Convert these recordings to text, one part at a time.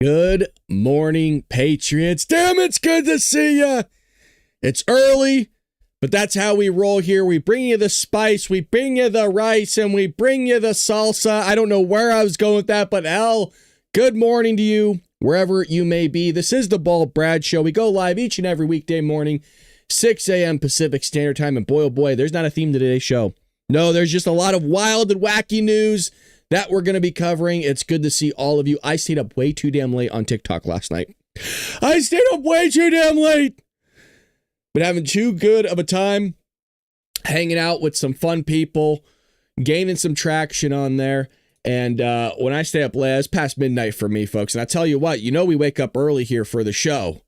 Good morning, Patriots. Damn, it's good to see ya. It's early, but that's how we roll here. We bring you the spice, we bring you the rice, and we bring you the salsa. I don't know where I was going with that, but hell, good morning to you, wherever you may be. This is the Bald Brad Show. We go live each and every weekday morning, 6 a.m. Pacific Standard Time. And boy, oh boy, there's not a theme to today's show. No, there's just a lot of wild and wacky news that we're going to be covering. It's good to see all of you. I stayed up way too damn late on TikTok last night. I stayed up way too damn late. Been having too good of a time hanging out with some fun people, gaining some traction on there. And when I stay up late, it's past midnight for me, folks. And I tell you what, you know we wake up early here for the show.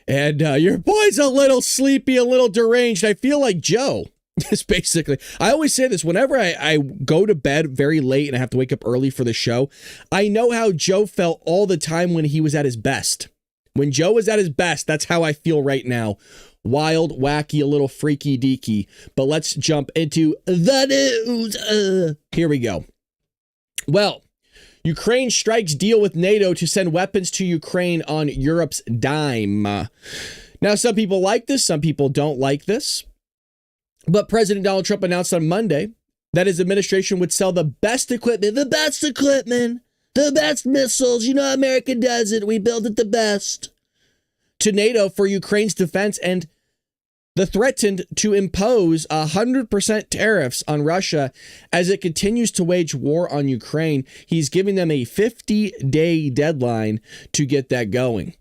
And your boy's a little sleepy, a little deranged. I feel like Joe. It's basically, I always say this, whenever I go to bed very late and I have to wake up early for the show, I know how Joe felt all the time when he was at his best. When Joe was at his best, that's how I feel right now. Wild, wacky, a little freaky deaky. But let's jump into the news. Here we go. Well, Ukraine strikes deal with NATO to send weapons to Ukraine on Europe's dime. Now, some people like this, some people don't like this. But President Donald Trump announced on Monday that his administration would sell the best equipment, the best missiles. You know, America does it. We build it the best. To NATO for Ukraine's defense, and the threatened to impose 100% tariffs on Russia as it continues to wage war on Ukraine. He's giving them a 50-day deadline to get that going.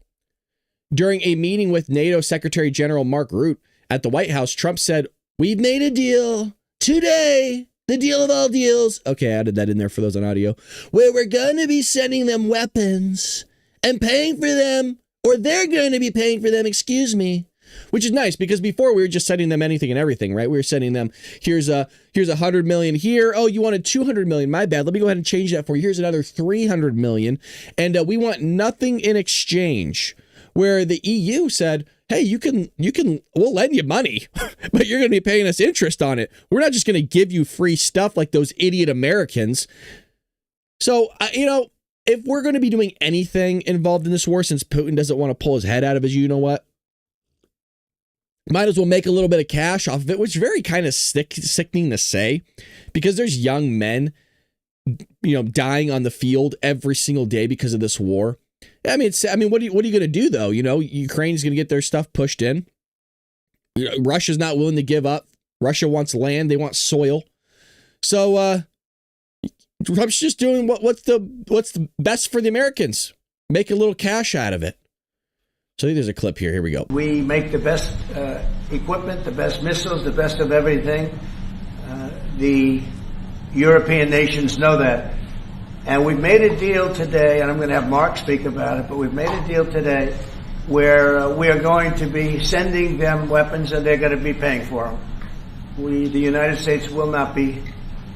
During a meeting with NATO Secretary General Mark Rutte at the White House, Trump said, "We've made a deal today, the deal of all deals." Okay, I added that in there for those on audio. "Where we're going to be sending them weapons and paying for them, or they're going to be paying for them, excuse me." Which is nice, because before we were just sending them anything and everything, right? We were sending them, here's $100 million here. Oh, you wanted $200 million. My bad. Let me go ahead and change that for you. Here's another $300 million. And we want nothing in exchange. Where the EU said, hey, we'll lend you money, but you're going to be paying us interest on it. We're not just going to give you free stuff like those idiot Americans. So, if we're going to be doing anything involved in this war, since Putin doesn't want to pull his head out of his, you know what? Might as well make a little bit of cash off of it, which is very kind of sickening to say, because there's young men, dying on the field every single day because of this war. I mean, what are you going to do, though? Ukraine's going to get their stuff pushed in. Russia's not willing to give up. Russia wants land. They want soil. So Trump's just doing what's the best for the Americans. Make a little cash out of it. So I think there's a clip here. Here we go. We make the best equipment, the best missiles, the best of everything. The European nations know that. And we've made a deal today, and I'm going to have Mark speak about it, but we've made a deal today where we are going to be sending them weapons and they're going to be paying for them. The United States will not be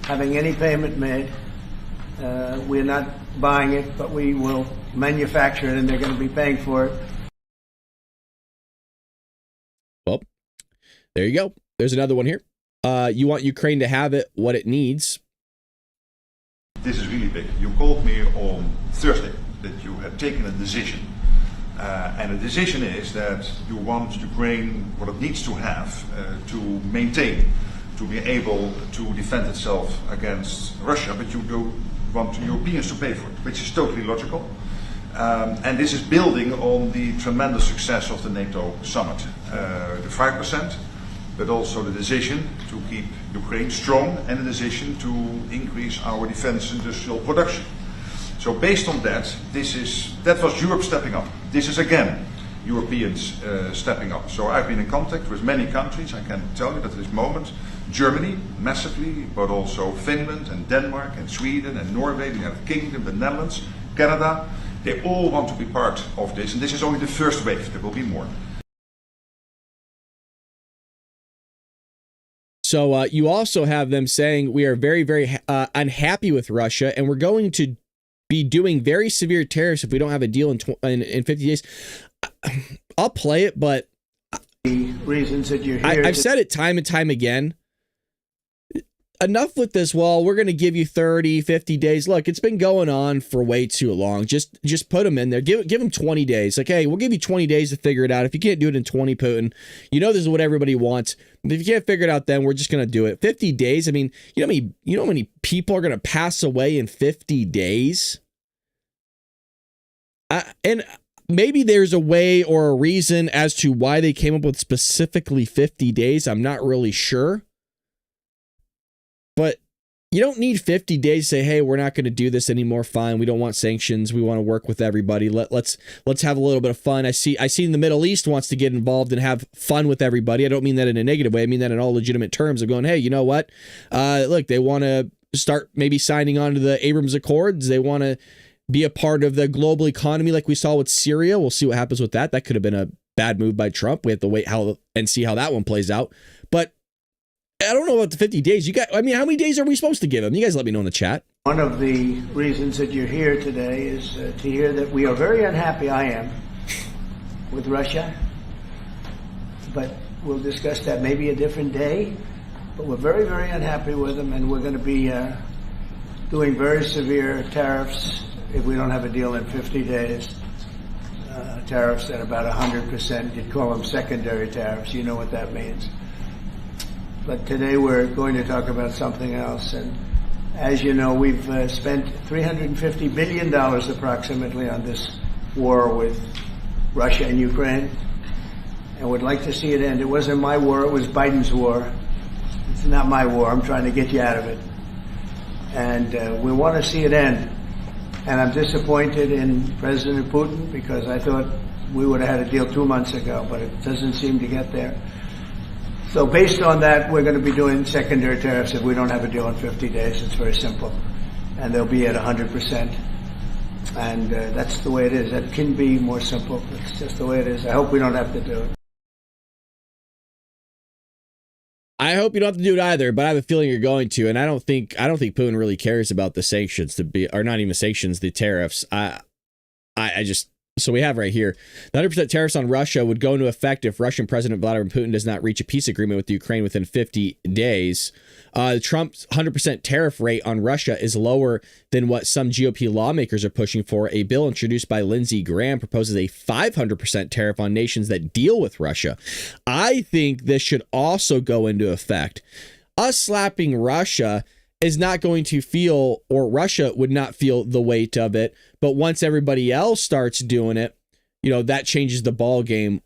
having any payment made. We're not buying it, but we will manufacture it and they're going to be paying for it. Well, there you go. There's another one here. You want Ukraine to have it, what it needs. This is really big. You called me on Thursday that you had taken a decision. And the decision is that you want Ukraine what it needs to have to maintain, to be able to defend itself against Russia, but you do want Europeans to pay for it, which is totally logical. And this is building on the tremendous success of the NATO summit. The 5%, but also the decision to keep Ukraine strong and the decision to increase our defense industrial production. So based on that, that was Europe stepping up. This is again Europeans stepping up. So I've been in contact with many countries. I can tell you that at this moment, Germany massively, but also Finland and Denmark and Sweden and Norway, the United Kingdom, the Netherlands, Canada, they all want to be part of this. And this is only the first wave. There will be more. So you also have them saying we are very, very unhappy with Russia, and we're going to be doing very severe tariffs if we don't have a deal in 50 days. I'll play it, but the reasons that you're here. I've said it time and time again. Enough with this. Well, we're going to give you 30, 50 days. Look, it's been going on for way too long. Just put them in there. Give them 20 days. Like, hey, we'll give you 20 days to figure it out. If you can't do it in 20, Putin, you know this is what everybody wants. If you can't figure it out, then we're just going to do it. 50 days. I mean, you know how many people are going to pass away in 50 days? And maybe there's a way or a reason as to why they came up with specifically 50 days. I'm not really sure. But you don't need 50 days to say, hey, we're not going to do this anymore. Fine. We don't want sanctions. We want to work with everybody. Let's have a little bit of fun. I see the Middle East wants to get involved and have fun with everybody. I don't mean that in a negative way. I mean that in all legitimate terms of going, hey, you know what? Look, they want to start maybe signing on to the Abrams Accords. They want to be a part of the global economy like we saw with Syria. We'll see what happens with that. That could have been a bad move by Trump. We have to wait and see how that one plays out. But I don't know about the 50 days. How many days are we supposed to give them? You guys let me know in the chat. One of the reasons that you're here today is to hear that we are very unhappy, I am, with Russia. But we'll discuss that maybe a different day. But we're very, very unhappy with them, and we're going to be doing very severe tariffs if we don't have a deal in 50 days. Tariffs at about 100%. You'd call them secondary tariffs. You know what that means. But today we're going to talk about something else. And as you know, we've spent $350 billion approximately on this war with Russia and Ukraine. And would like to see it end. It wasn't my war, it was Biden's war. It's not my war. I'm trying to get you out of it. And we want to see it end. And I'm disappointed in President Putin because I thought we would have had a deal 2 months ago, but it doesn't seem to get there. So based on that, we're going to be doing secondary tariffs if we don't have a deal in 50 days. It's very simple. And they'll be at 100%. And that's the way it is. It can be more simple. It's just the way it is. I hope we don't have to do it. I hope you don't have to do it either, but I have a feeling you're going to. And I don't think Putin really cares about the sanctions or not even sanctions, the tariffs. So we have right here, the 100% tariffs on Russia would go into effect if Russian President Vladimir Putin does not reach a peace agreement with Ukraine within 50 days. Trump's 100% tariff rate on Russia is lower than what some GOP lawmakers are pushing for. A bill introduced by Lindsey Graham proposes a 500% tariff on nations that deal with Russia. I think this should also go into effect. Us slapping Russia is not going to feel, or Russia would not feel the weight of it. But once everybody else starts doing it, that changes the ball game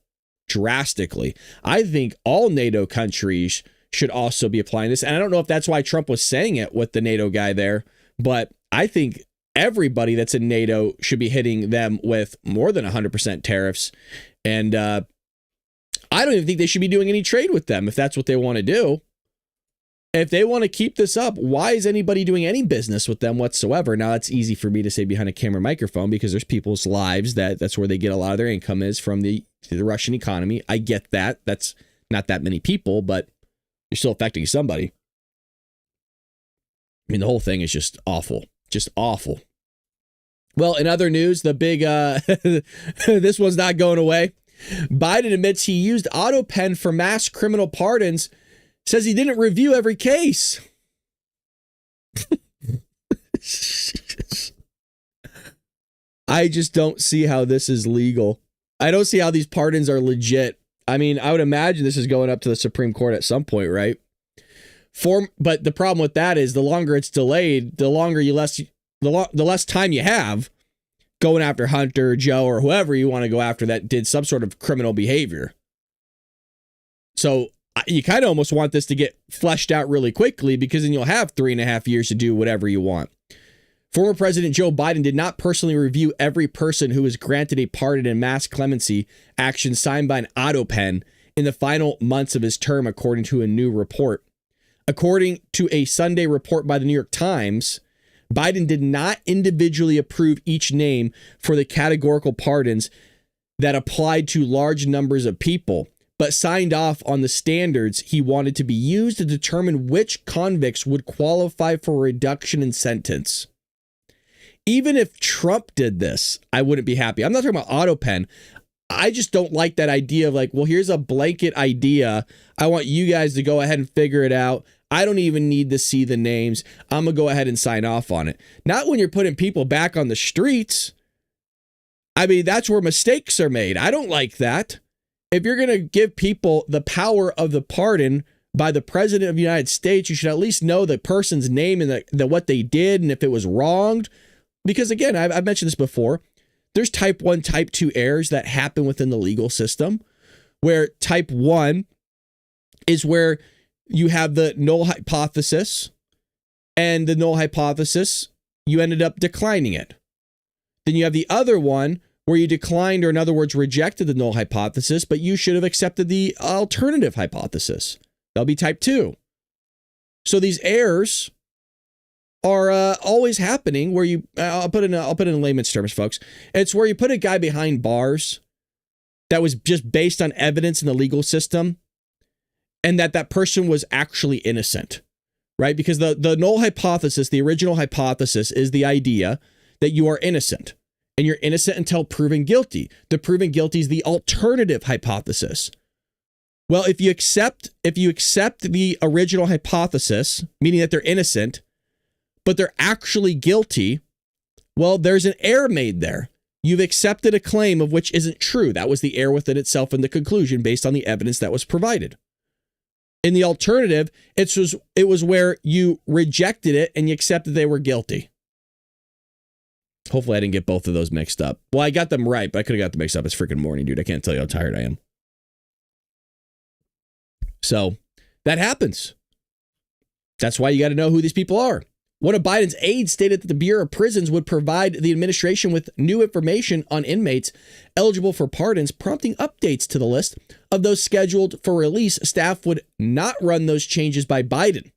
drastically. I think all NATO countries should also be applying this. And I don't know if that's why Trump was saying it with the NATO guy there, but I think everybody that's in NATO should be hitting them with more than 100% tariffs. And I don't even think they should be doing any trade with them if that's what they want to do. If they want to keep this up, why is anybody doing any business with them whatsoever? Now, it's easy for me to say behind a camera microphone because there's people's lives that's where they get a lot of their income is from the Russian economy. I get that. That's not that many people, but you're still affecting somebody. I mean, the whole thing is just awful. Just awful. Well, in other news, the big, this one's not going away. Biden admits he used auto pen for mass criminal pardons, says he didn't review every case. I just don't see how this is legal. I don't see how these pardons are legit. I mean, I would imagine this is going up to the Supreme Court at some point, right? But the problem with that is the longer it's delayed, the less time you have going after Hunter, Joe, or whoever you want to go after that did some sort of criminal behavior. So you kind of almost want this to get fleshed out really quickly because then you'll have 3.5 years to do whatever you want. Former President Joe Biden did not personally review every person who was granted a pardon and mass clemency action signed by an auto pen in the final months of his term, according to a new report. According to a Sunday report by the New York Times, Biden did not individually approve each name for the categorical pardons that applied to large numbers of people, but signed off on the standards he wanted to be used to determine which convicts would qualify for a reduction in sentence. Even if Trump did this, I wouldn't be happy. I'm not talking about auto pen. I just don't like that idea of like, well, here's a blanket idea. I want you guys to go ahead and figure it out. I don't even need to see the names. I'm going to go ahead and sign off on it. Not when you're putting people back on the streets. I mean, that's where mistakes are made. I don't like that. If you're going to give people the power of the pardon by the president of the United States, you should at least know the person's name and the what they did and if it was wronged. Because again, I've mentioned this before. There's type 1, type 2 errors that happen within the legal system, where type 1 is where you have the null hypothesis, and the null hypothesis, you ended up declining it. Then you have the other one where you declined, or in other words, rejected the null hypothesis, but you should have accepted the alternative hypothesis. That'll be type 2. So these errors are always happening where you, I'll put it in layman's terms, folks. It's where you put a guy behind bars that was just based on evidence in the legal system and that person was actually innocent, right? Because the null hypothesis, the original hypothesis, is the idea that you are innocent and you're innocent until proven guilty. The proven guilty is the alternative hypothesis. Well, if you accept the original hypothesis, meaning that they're innocent, but they're actually guilty, well, there's an error made there. You've accepted a claim of which isn't true. That was the error within itself in the conclusion based on the evidence that was provided. In the alternative, it was where you rejected it and you accepted they were guilty. Hopefully I didn't get both of those mixed up. Well, I got them right, but I could have got them mixed up. It's freaking morning, dude. I can't tell you how tired I am. So that happens. That's why you got to know who these people are. One of Biden's aides stated that the Bureau of Prisons would provide the administration with new information on inmates eligible for pardons, prompting updates to the list of those scheduled for release. Staff would not run those changes by Biden.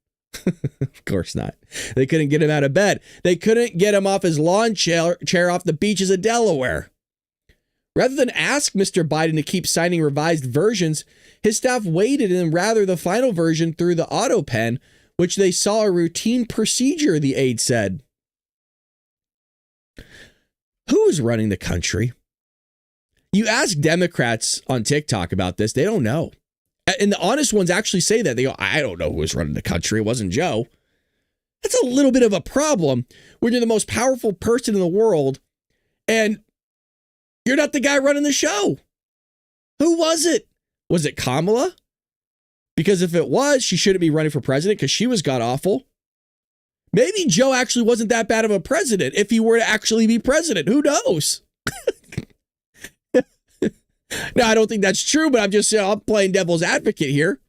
Of course not. They couldn't get him out of bed. They couldn't get him off his lawn chair off the beaches of Delaware. Rather than ask Mr. Biden to keep signing revised versions, his staff waited and rather the final version through the auto pen, which they saw a routine procedure, the aide said. Who is running the country? You ask Democrats on TikTok about this, they don't know. And the honest ones actually say that. They go, I don't know who was running the country. It wasn't Joe. That's a little bit of a problem when you're the most powerful person in the world and you're not the guy running the show. Who was it? Was it Kamala? Because if it was, she shouldn't be running for president because she was god-awful. Maybe Joe actually wasn't that bad of a president if he were to actually be president. Who knows? No, I don't think that's true, but I'm just saying, I'm playing devil's advocate here.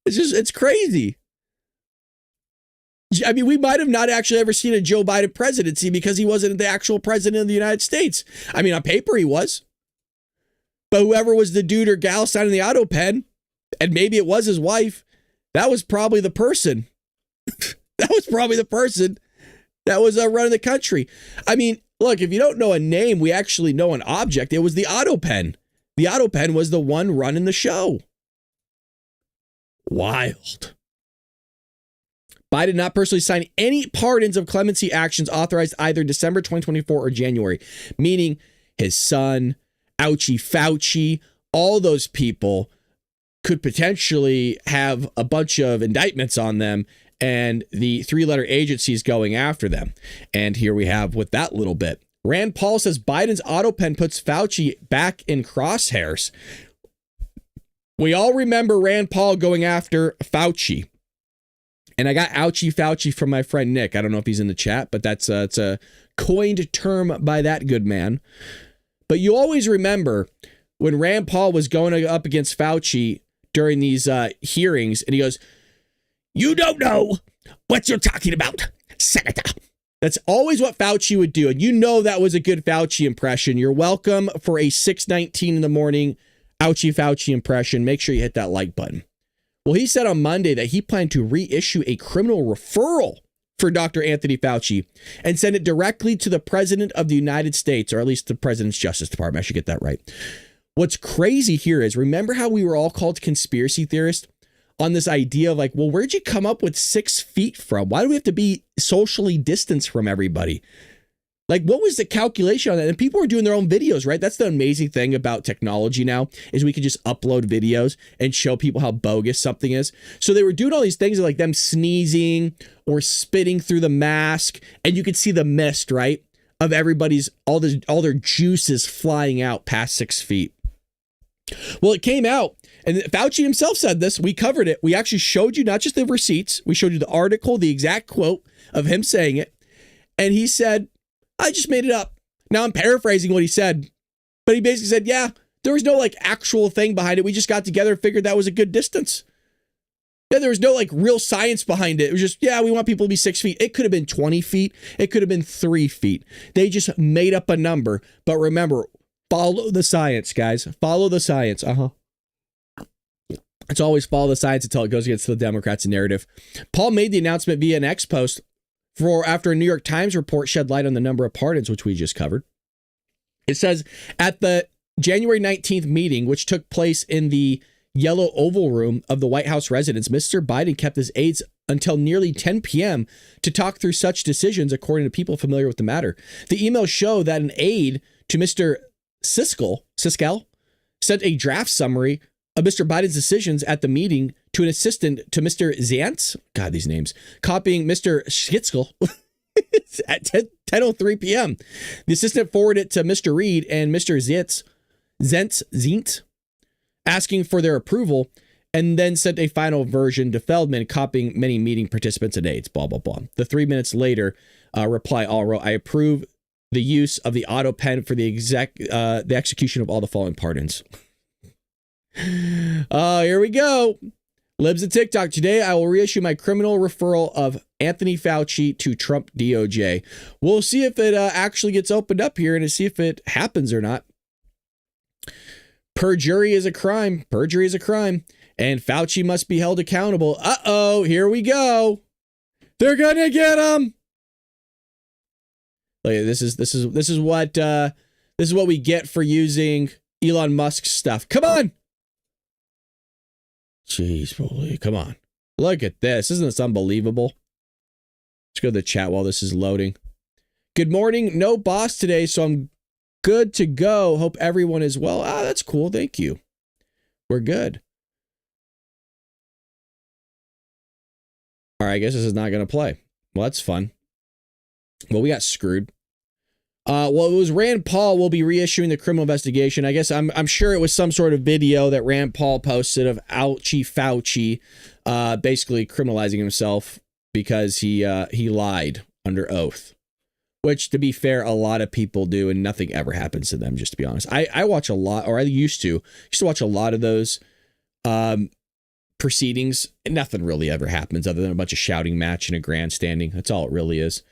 It's crazy. I mean, we might have not actually ever seen a Joe Biden presidency because he wasn't the actual president of the United States. I mean, on paper he was. But whoever was the dude or gal signing the auto pen, and maybe it was his wife, that was probably the person. That was probably the person that was running the country. I mean, look, if you don't know a name, we actually know an object. It was the auto pen. The auto pen was the one running the show. Wild. Biden not personally signed any pardons of clemency actions authorized either December 2024 or January, meaning his son, Ouchie Fauci, all those people could potentially have a bunch of indictments on them and the three-letter agencies going after them. And here we have with that little bit. Rand Paul says Biden's auto pen puts Fauci back in crosshairs. We all remember Rand Paul going after Fauci. And I got Ouchie Fauci from my friend Nick. I don't know if he's in the chat, but it's a coined term by that good man. But you always remember when Rand Paul was going up against Fauci during these hearings, and he goes, "You don't know what you're talking about, Senator." That's always what Fauci would do. And you know that was a good Fauci impression. You're welcome for a 6:19 in the morning Ouchie Fauci impression. Make sure you hit that like button. Well, he said on Monday that he planned to reissue a criminal referral for Dr. Anthony Fauci and send it directly to the President of the United States, or at least the President's Justice Department. I should get that right. What's crazy here is, remember how we were all called conspiracy theorists on this idea of like, well, where'd you come up with 6 feet from? Why do we have to be socially distanced from everybody? Like, what was the calculation on that? And people were doing their own videos, right? That's the amazing thing about technology now, is we can just upload videos and show people how bogus something is. So they were doing all these things like them sneezing or spitting through the mask, and you could see the mist, right? Of everybody's, all their juices flying out past 6 feet. Well, it came out, and Fauci himself said this. We covered it. We actually showed you not just the receipts. We showed you the article, the exact quote of him saying it. And he said, "I just made it up." Now I'm paraphrasing what he said, but he basically said, yeah, there was no like actual thing behind it. We just got together and figured that was a good distance. Yeah, there was no like real science behind it. It was just, yeah, we want people to be 6 feet. It could have been 20 feet. It could have been 3 feet. They just made up a number. But remember, follow the science, guys. Follow the science. It's always follow the science until it goes against the Democrats' narrative. Paul made the announcement via an X post after a New York Times report shed light on the number of pardons, which we just covered. It says, at the January 19th meeting, which took place in the Yellow Oval Room of the White House residence, Mr. Biden kept his aides until nearly 10 p.m. to talk through such decisions, according to people familiar with the matter. The emails show that an aide to Mr. Siskel sent a draft summary of Mr. Biden's decisions at the meeting to an assistant to Mr. Zients, God, these names, copying Mr. Schitzkel at 10:03 p.m. The assistant forwarded it to Mr. Reed and Mr. Zients, asking for their approval, and then sent a final version to Feldman, copying many meeting participants and aides, blah, blah, blah. The 3 minutes later, reply all wrote, "I approve the use of the auto pen for the execution of all the following pardons." Oh, here we go. Libs and TikTok. Today, I will reissue my criminal referral of Anthony Fauci to Trump DOJ. We'll see if it actually gets opened up here and to see if it happens or not. Perjury is a crime. Perjury is a crime. And Fauci must be held accountable. Uh-oh, here we go. They're gonna get him. Look, this is what we get for using Elon Musk's stuff. Come on. Jeez, boy, come on. Look at this. Isn't this unbelievable? Let's go to the chat while this is loading. Good morning. No boss today, so I'm good to go. Hope everyone is well. Ah, that's cool. Thank you. We're good. All right, I guess this is not going to play. Well, that's fun. Well, we got screwed. Well, it was Rand Paul will be reissuing the criminal investigation. I guess I'm sure it was some sort of video that Rand Paul posted of Ouchie Fauci basically criminalizing himself because he lied under oath. Which, to be fair, a lot of people do, and nothing ever happens to them, just to be honest. I watch a lot, or I used to watch a lot of those proceedings, and nothing really ever happens other than a bunch of shouting match and a grandstanding. That's all it really is.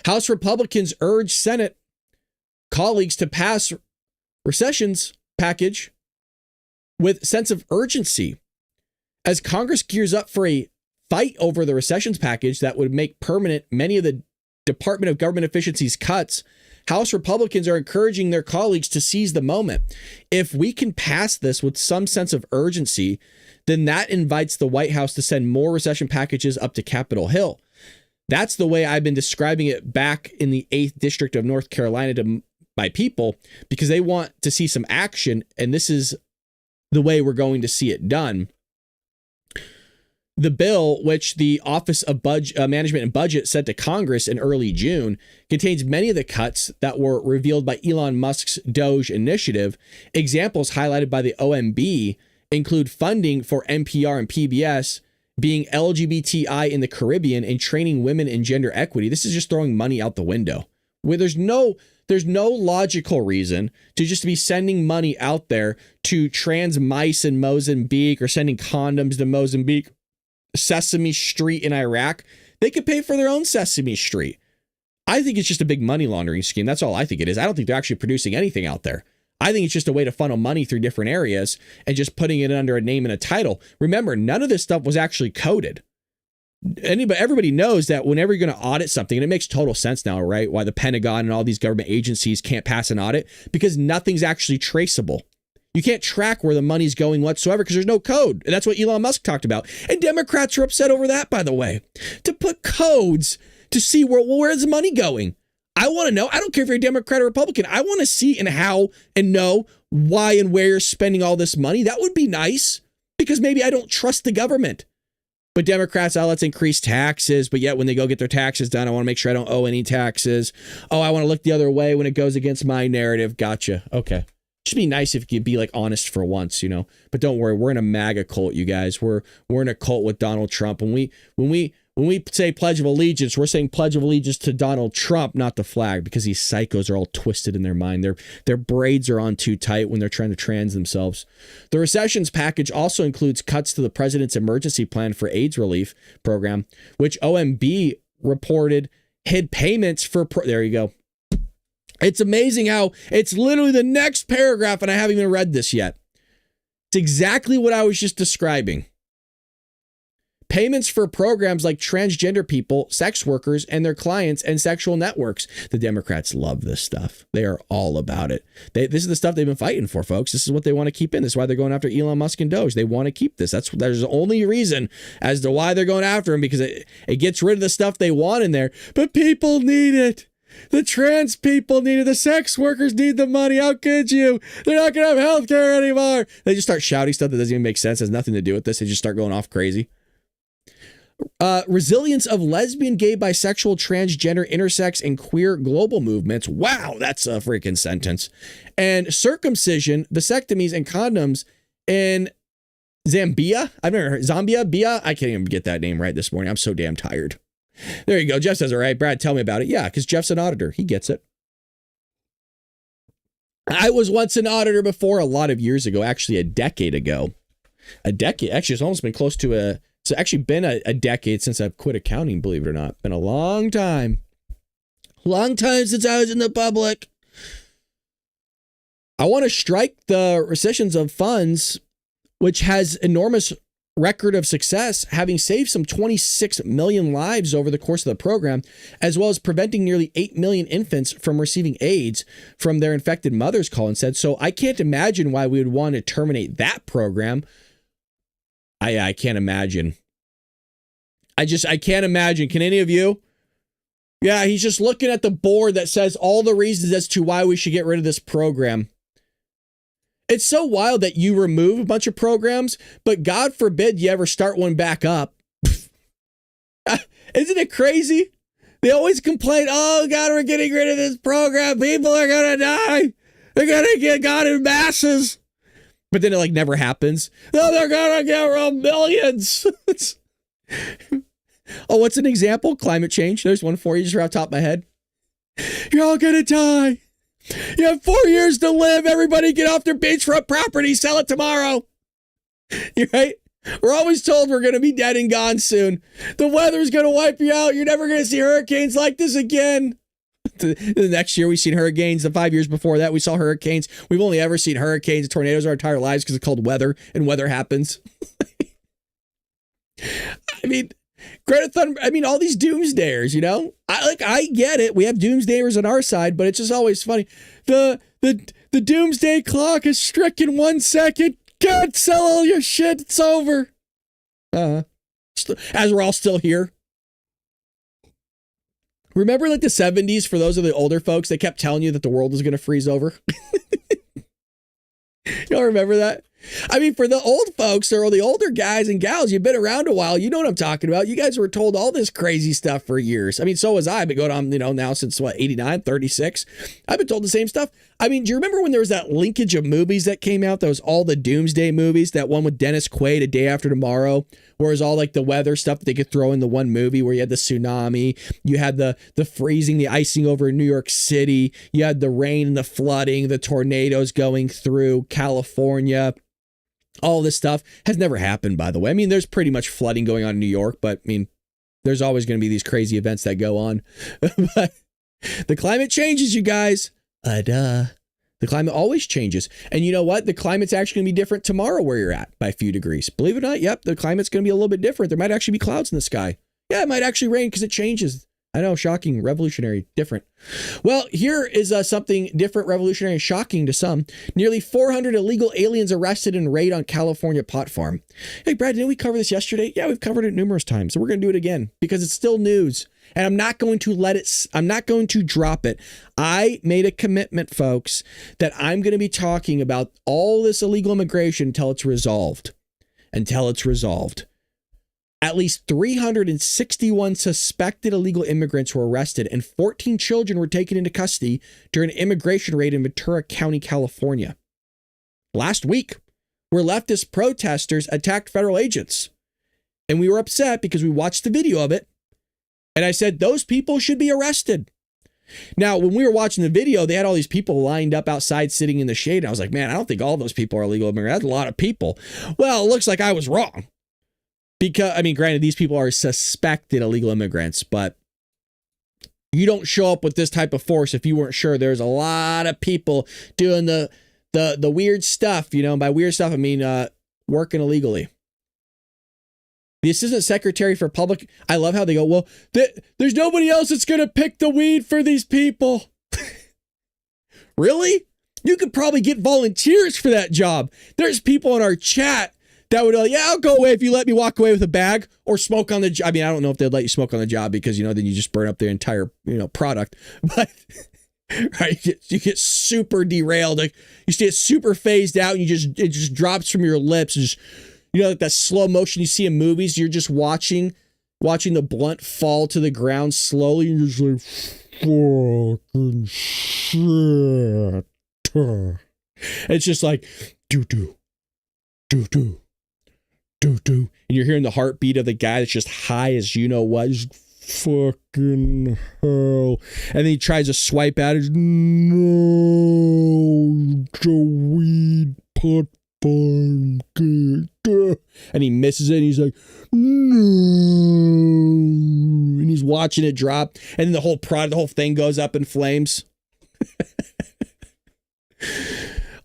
House Republicans urge Senate colleagues to pass recessions package with sense of urgency as Congress gears up for a fight over the recessions package that would make permanent many of the Department of Government Efficiency's cuts. House Republicans are encouraging their colleagues to seize the moment. If we can pass this with some sense of urgency, then that invites the White House to send more recession packages up to Capitol Hill. That's the way I've been describing it back in the 8th District of North Carolina to my people, because they want to see some action, and this is the way we're going to see it done. The bill, which the Office of Management and Budget sent to Congress in early June, contains many of the cuts that were revealed by Elon Musk's Doge initiative. Examples highlighted by the OMB include funding for NPR and PBS, being LGBTI in the Caribbean, and training women in gender equity. This is just throwing money out the window, where there's no logical reason to just be sending money out there to trans mice in Mozambique or sending condoms to Mozambique. Sesame Street in Iraq. They could pay for their own Sesame Street. I think it's just a big money laundering scheme. That's all I think it is. I don't think they're actually producing anything out there. I think it's just a way to funnel money through different areas and just putting it under a name and a title. Remember, none of this stuff was actually coded. Everybody knows that whenever you're going to audit something, and it makes total sense now, right? Why the Pentagon and all these government agencies can't pass an audit, because nothing's actually traceable. You can't track where the money's going whatsoever because there's no code. And that's what Elon Musk talked about. And Democrats are upset over that, by the way. To put codes to see where's the money going. I want to know. I don't care if you're a Democrat or Republican. I want to see and how and know why and where you're spending all this money. That would be nice, because maybe I don't trust the government. But Democrats, let's increase taxes. But yet when they go get their taxes done, I want to make sure I don't owe any taxes. Oh, I want to look the other way when it goes against my narrative. Gotcha. Okay. Should be nice if you could be like honest for once, you know. But don't worry, we're in a MAGA cult, you guys. We're in a cult with Donald Trump. When we say Pledge of Allegiance, we're saying Pledge of Allegiance to Donald Trump, not the flag, because these psychos are all twisted in their mind. Their braids are on too tight when they're trying to trans themselves. The recessions package also includes cuts to the president's emergency plan for AIDS relief program, which OMB reported hid payments for. There you go. It's amazing how it's literally the next paragraph, and I haven't even read this yet. It's exactly what I was just describing. Payments for programs like transgender people, sex workers, and their clients and sexual networks. The Democrats love this stuff. They are all about it. This is the stuff they've been fighting for, folks. This is what they want to keep in. This is why they're going after Elon Musk and Doge. They want to keep this. There's the only reason as to why they're going after him, because it gets rid of the stuff they want in there. But people need it. The trans people need it. The sex workers need the money. How could you? They're not going to have health care anymore. They just start shouting stuff that doesn't even make sense. Has nothing to do with this. They just start going off crazy. Resilience of lesbian, gay, bisexual, transgender, intersex, and queer global movements. Wow, that's a freaking sentence. And circumcision, vasectomies, and condoms in Zambia. I've never heard Zambia. I can't even get that name right this morning. I'm so damn tired. There you go. Jeff says, all right, Brad, tell me about it. Yeah, because Jeff's an auditor. He gets it. I was once an auditor before, a lot of years ago, actually a decade ago. Actually, it's almost been close to it's actually been a decade since I've quit accounting, believe it or not. Been a long time. Long time since I was in the public. I want to strike the recessions of funds, which has enormous record of success, having saved some 26 million lives over the course of the program, as well as preventing nearly 8 million infants from receiving AIDS from their infected mothers, Colin said. So I can't imagine why we would want to terminate that program. I can't imagine. I can't imagine. Can any of you? Yeah, he's just looking at the board that says all the reasons as to why we should get rid of this program. It's so wild that you remove a bunch of programs, but God forbid you ever start one back up. Isn't it crazy? They always complain, oh God, we're getting rid of this program. People are going to die. They're going to get God in masses. But then it never happens. No, they're going to get around millions. Oh, what's an example? Climate change. There's one for you just right off the top of my head. You're all going to die. You have 4 years to live. Everybody get off their beachfront property. Sell it tomorrow. You're right. We're always told we're going to be dead and gone soon. The weather's going to wipe you out. You're never going to see hurricanes like this again. The next year, we've seen hurricanes. The 5 years before that, we saw hurricanes. We've only ever seen hurricanes and tornadoes our entire lives because it's called weather, and weather happens. I mean, Greta Thunberg, I mean, all these doomsdayers, you know? I get it. We have doomsdayers on our side, but it's just always funny. The doomsday clock is stricken 1 second. God, sell all your shit. It's over. As we're all still here. Remember like the 70s, for those of the older folks, they kept telling you that the world was going to freeze over? Y'all remember that? I mean, for the old folks or the older guys and gals, you've been around a while. You know what I'm talking about. You guys were told all this crazy stuff for years. I mean, so was I. I've been going on, now since 89, 36. I've been told the same stuff. I mean, do you remember when there was that linkage of movies that came out? That was all the doomsday movies. That one with Dennis Quaid, A Day After Tomorrow, where it was all like the weather stuff that they could throw in the one movie, where you had the tsunami, you had the freezing, the icing over New York City, you had the rain and the flooding, the tornadoes going through California. All this stuff has never happened, by the way. I mean, there's pretty much flooding going on in New York, but I mean, there's always going to be these crazy events that go on. But the climate changes, you guys. The climate always changes. And you know what? The climate's actually going to be different tomorrow where you're at by a few degrees. Believe it or not, yep, the climate's going to be a little bit different. There might actually be clouds in the sky. Yeah, it might actually rain because it changes. I know, shocking, revolutionary, different. Well, here is something different, revolutionary, and shocking to some. Nearly 400 illegal aliens arrested in raid on California pot farm. Hey, Brad, didn't we cover this yesterday? Yeah, we've covered it numerous times. So we're going to do it again because it's still news. And I'm not going to drop it. I made a commitment, folks, that I'm going to be talking about all this illegal immigration until it's resolved. At least 361 suspected illegal immigrants were arrested and 14 children were taken into custody during an immigration raid in Ventura County, California. Last week, where leftist protesters attacked federal agents. And we were upset because we watched the video of it. And I said, those people should be arrested. Now, when we were watching the video, they had all these people lined up outside sitting in the shade. And I was like, man, I don't think all those people are illegal immigrants. That's a lot of people. Well, it looks like I was wrong. Because, I mean, granted, these people are suspected illegal immigrants, but you don't show up with this type of force if you weren't sure. There's a lot of people doing the weird stuff, by weird stuff, I mean, working illegally. The Assistant Secretary for Public, I love how they go, well, there's nobody else that's going to pick the weed for these people. Really? You could probably get volunteers for that job. There's people in our chat that would yeah, I'll go away if you let me walk away with a bag or smoke on the job. I mean, I don't know if they'd let you smoke on the job because, then you just burn up the entire, product. But, right, you get super derailed. Like, you get super phased out and it just drops from your lips. Just, like that slow motion you see in movies. You're just watching the blunt fall to the ground slowly. And you're just like, fucking shit. It's just like, doo-doo, doo-doo. And you're hearing the heartbeat of the guy that's just high as you know what. Just fucking hell. And then he tries to swipe out. He's, no, the weed pot farm. And he misses it. And he's like, no. And he's watching it drop. And then the whole thing goes up in flames.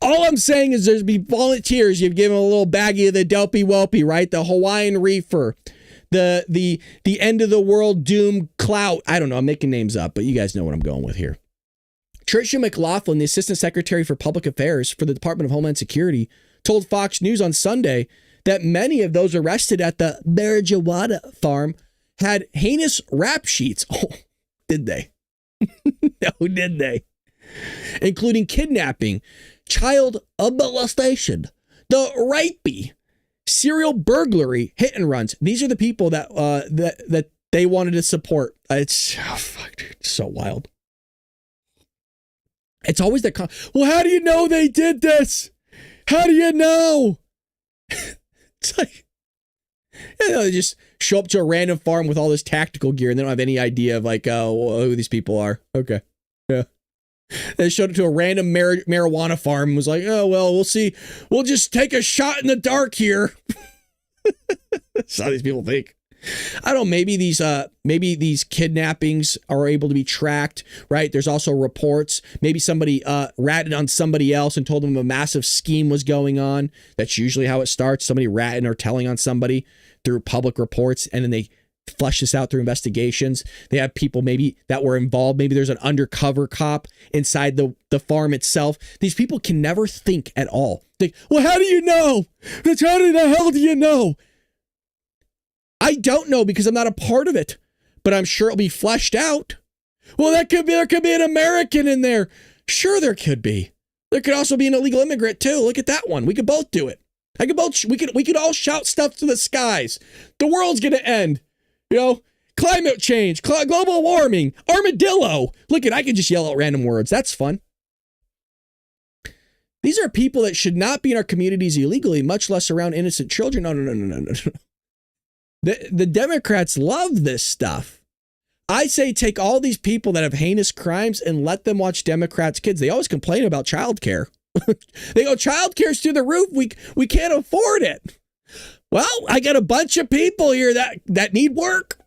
All I'm saying is there's be volunteers. You've given a little baggie of the dopey wopey, right? The Hawaiian reefer, the end of the world doom clout. I don't know. I'm making names up, but you guys know what I'm going with here. Tricia McLaughlin, the Assistant Secretary for Public Affairs for the Department of Homeland Security, told Fox News on Sunday that many of those arrested at the marijuana farm had heinous rap sheets. Oh, did they? No, did they? Including kidnapping, child molestation, the rapey, serial burglary, hit and runs. These are the people that they wanted to support. It's so wild. It's always that. Well, how do you know they did this? How do you know? It's like, they just show up to a random farm with all this tactical gear and they don't have any idea of who these people are. Okay, yeah. They showed it to a random marijuana farm and was like, oh, well, we'll see. We'll just take a shot in the dark here. That's how these people think. I don't know, maybe these kidnappings are able to be tracked, right? There's also reports. Maybe somebody ratted on somebody else and told them a massive scheme was going on. That's usually how it starts. Somebody ratting or telling on somebody through public reports, and then they flesh this out through investigations. They have people maybe that were involved. Maybe there's an undercover cop inside the farm itself. These people can never think at all. Like, well, how do you know? How the hell do you know? I don't know because I'm not a part of it, but I'm sure it'll be fleshed out. Well, there could be an American in there. Sure, there could be. There could also be an illegal immigrant too. Look at that one. We could both do it. We could all shout stuff to the skies. The world's gonna end. You know, climate change, global warming, armadillo. Look at, I can just yell out random words. That's fun. These are people that should not be in our communities illegally, much less around innocent children. No. The Democrats love this stuff. I say take all these people that have heinous crimes and let them watch Democrats' kids. They always complain about childcare. They go, childcare's through the roof. We can't afford it. Well, I got a bunch of people here that need work.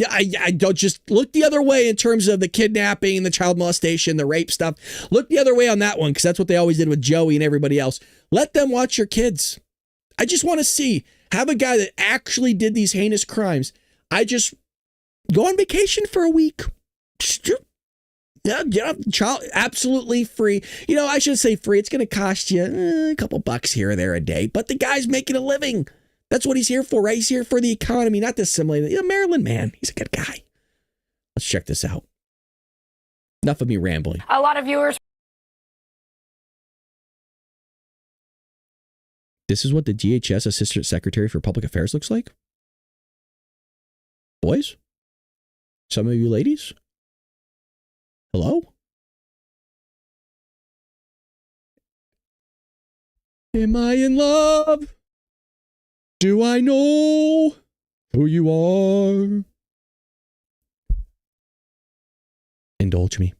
I don't just look the other way in terms of the kidnapping, the child molestation, the rape stuff. Look the other way on that one because that's what they always did with Joey and everybody else. Let them watch your kids. I just want to see. Have a guy that actually did these heinous crimes. I just go on vacation for a week. Yeah, child, absolutely free. You know, I should say free. It's going to cost you a couple bucks here or there a day, but the guy's making a living. That's what he's here for, right? He's here for the economy, not to assimilate. You know, Maryland man, he's a good guy. Let's check this out. Enough of me rambling. A lot of viewers. This is what the DHS Assistant Secretary for Public Affairs looks like? Boys? Some of you ladies? Hello? Am I in love? Do I know who you are? Indulge me.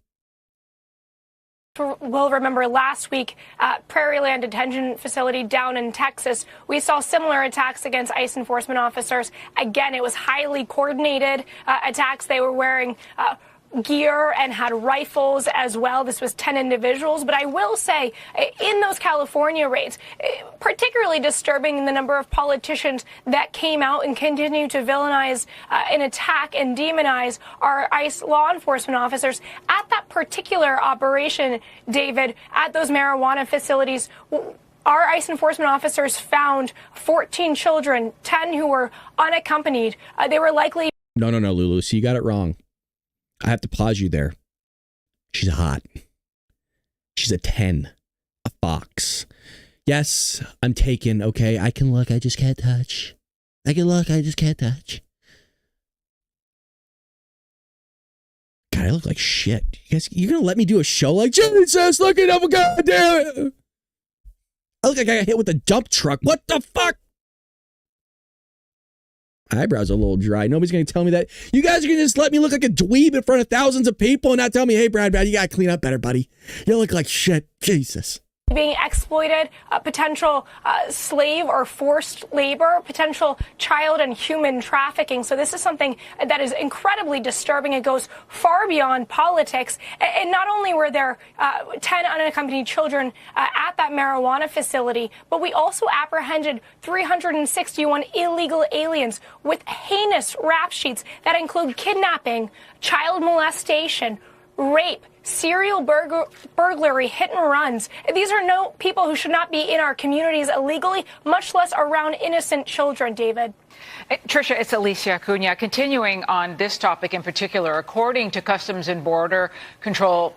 Will remember last week at Prairie Land Detention Facility down in Texas, we saw similar attacks against ICE enforcement officers. Again, it was highly coordinated attacks. They were wearing gear and had rifles as well. This was 10 individuals. But I will say, in those California raids, particularly disturbing the number of politicians that came out and continue to villainize and attack and demonize our ICE law enforcement officers. At that particular operation, David, at those marijuana facilities, our ICE enforcement officers found 14 children, 10 who were unaccompanied. They were likely... No, Lulu. So you got it wrong. I have to pause you there. She's hot. She's a 10. A fox. Yes, I'm taken, okay? I can look, I just can't touch. I can look, I just can't touch. God, I look like shit. You guys, you're gonna let me do a show like, Jesus, look at him, God damn it. I look like I got hit with a dump truck. What the fuck? Eyebrows are a little dry. Nobody's going to tell me that. You guys are going to just let me look like a dweeb in front of thousands of people and not tell me, hey, Brad, you got to clean up better, buddy. You look like shit. Jesus. Being exploited, potential slave or forced labor, potential child and human trafficking. So this is something that is incredibly disturbing. It goes far beyond politics. And not only were there 10 unaccompanied children at that marijuana facility, but we also apprehended 361 illegal aliens with heinous rap sheets that include kidnapping, child molestation, rape, serial burglary, hit and runs. These are no people who should not be in our communities illegally, much less around innocent children, David. Tricia, it's Alicia Acuna. Continuing on this topic in particular, according to Customs and Border Control.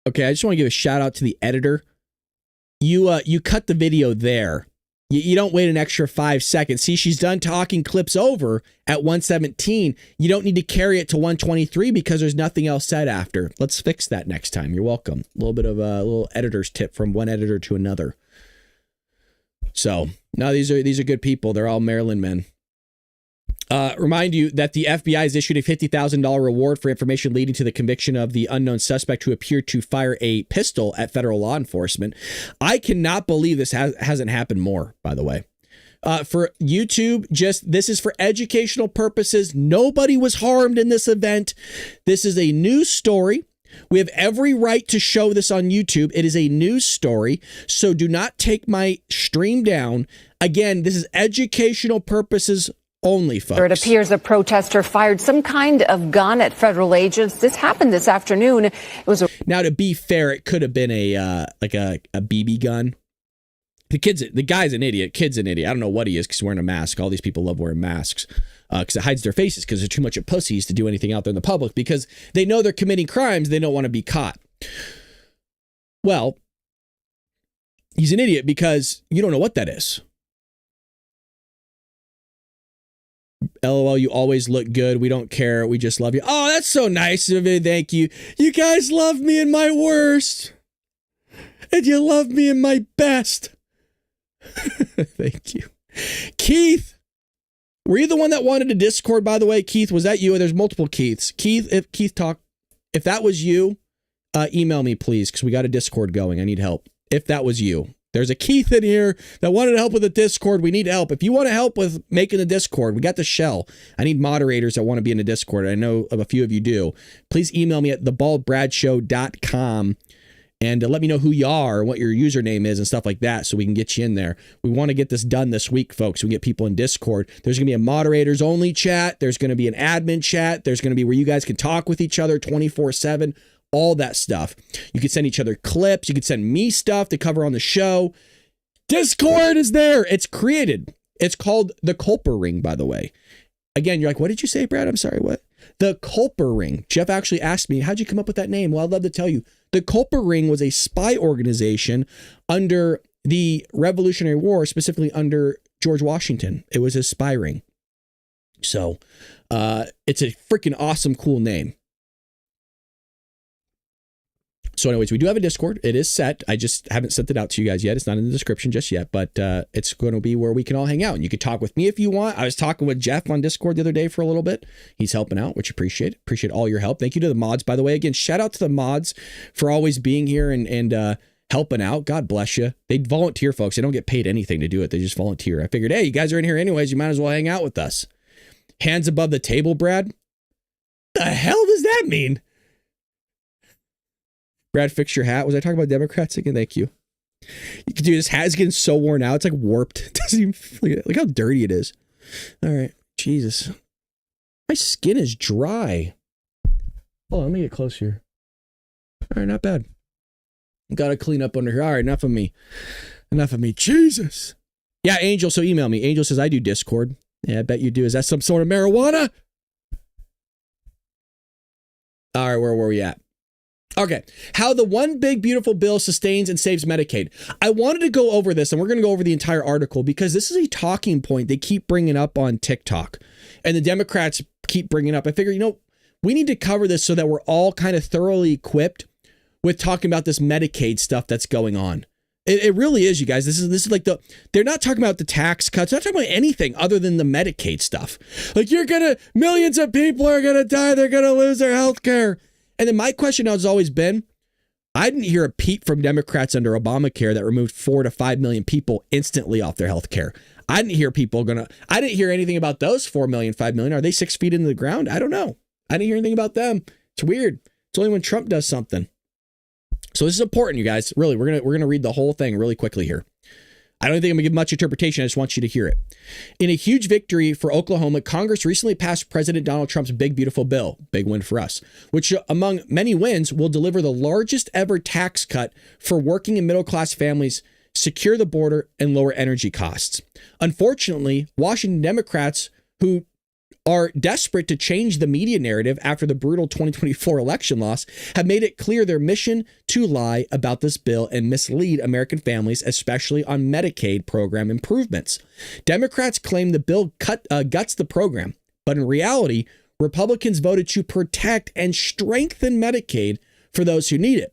Okay, I just want to give a shout out to the editor. You cut the video there. You don't wait an extra 5 seconds. See, she's done talking clips over at 117. You don't need to carry it to 123 because there's nothing else said after. Let's fix that next time. You're welcome. A little bit of a little editor's tip from one editor to another. So, no, these are good people. They're all Maryland men. Remind you that the FBI has issued a $50,000 reward for information leading to the conviction of the unknown suspect who appeared to fire a pistol at federal law enforcement. I cannot believe this hasn't happened more, by the way. For YouTube, this is for educational purposes. Nobody was harmed in this event. This is a news story. We have every right to show this on YouTube. It is a news story, so do not take my stream down. Again, this is educational purposes only, folks. It appears a protester fired some kind of gun at federal agents. This happened this afternoon. It was now, to be fair, it could have been a BB gun. The guy's an idiot. Kid's an idiot. I don't know what he is because he's wearing a mask. All these people love wearing masks because it hides their faces because they're too much of pussies to do anything out there in the public because they know they're committing crimes. They don't want to be caught. Well, he's an idiot because you don't know what that is. LOL, you always look good. We don't care. We just love you. Oh, that's so nice of you. Thank you. You guys love me in my worst. And you love me in my best. Thank you. Keith, were you the one that wanted a Discord, by the way? Keith, was that you? There's multiple Keiths. Keith, if that was you, email me, please, because we got a Discord going. I need help. If that was you. There's a Keith in here that wanted to help with the Discord. We need help. If you want to help with making the Discord, we got the shell. I need moderators that want to be in the Discord. I know of a few of you do. Please email me at thebaldbradshow.com and let me know who you are and what your username is and stuff like that so we can get you in there. We want to get this done this week, folks. We get people in Discord. There's going to be a moderators only chat. There's going to be an admin chat. There's going to be where you guys can talk with each other 24/7. All that stuff. You could send each other clips. You could send me stuff to cover on the show. Discord is there. It's created. It's called the Culper Ring, by the way. Again, you're like, what did you say, Brad? I'm sorry, what? The Culper Ring. Jeff actually asked me, how'd you come up with that name? Well, I'd love to tell you. The Culper Ring was a spy organization under the Revolutionary War, specifically under George Washington. It was a spy ring. So it's a freaking awesome, cool name. So anyways, we do have a Discord. It is set. I just haven't sent it out to you guys yet. It's not in the description just yet, but it's going to be where we can all hang out. And you can talk with me if you want. I was talking with Jeff on Discord the other day for a little bit. He's helping out, which I appreciate. Appreciate all your help. Thank you to the mods, by the way. Again, shout out to the mods for always being here and helping out. God bless you. They volunteer, folks. They don't get paid anything to do it. They just volunteer. I figured, hey, you guys are in here anyways. You might as well hang out with us. Hands above the table, Brad. The hell does that mean? Brad, fix your hat. Was I talking about Democrats again? Thank you. You can do this. Hat is getting so worn out. It's like warped. It doesn't even look how dirty it is. All right. Jesus. My skin is dry. Oh, let me get closer. All right. Not bad. Got to clean up under here. All right. Enough of me. Enough of me. Jesus. Yeah. Angel. So email me. Angel says, I do Discord. Yeah, I bet you do. Is that some sort of marijuana? All right. Where were we at? Okay, how the one big beautiful bill sustains and saves Medicaid. I wanted to go over this, and we're going to go over the entire article because this is a talking point they keep bringing up on TikTok, and the Democrats keep bringing up. I figure, we need to cover this so that we're all kind of thoroughly equipped with talking about this Medicaid stuff that's going on. It really is, you guys. This is like they're not talking about the tax cuts. They're not talking about anything other than the Medicaid stuff. Like millions of people are going to die. They're going to lose their health care. And then my question has always been, I didn't hear a peep from Democrats under Obamacare that removed 4 to 5 million people instantly off their health care. I didn't hear I didn't hear anything about those 4 million, 5 million. Are they 6 feet into the ground? I don't know. I didn't hear anything about them. It's weird. It's only when Trump does something. So this is important, you guys. Really, we're gonna read the whole thing really quickly here. I don't think I'm going to give much interpretation. I just want you to hear it. In a huge victory for Oklahoma, Congress recently passed President Donald Trump's big, beautiful bill, big win for us, which among many wins will deliver the largest ever tax cut for working and middle class families, secure the border, and lower energy costs. Unfortunately, Washington Democrats, who are desperate to change the media narrative after the brutal 2024 election loss, have made it clear their mission to lie about this bill and mislead American families, especially on Medicaid program improvements. Democrats claim the bill guts the program, but in reality, Republicans voted to protect and strengthen Medicaid for those who need it.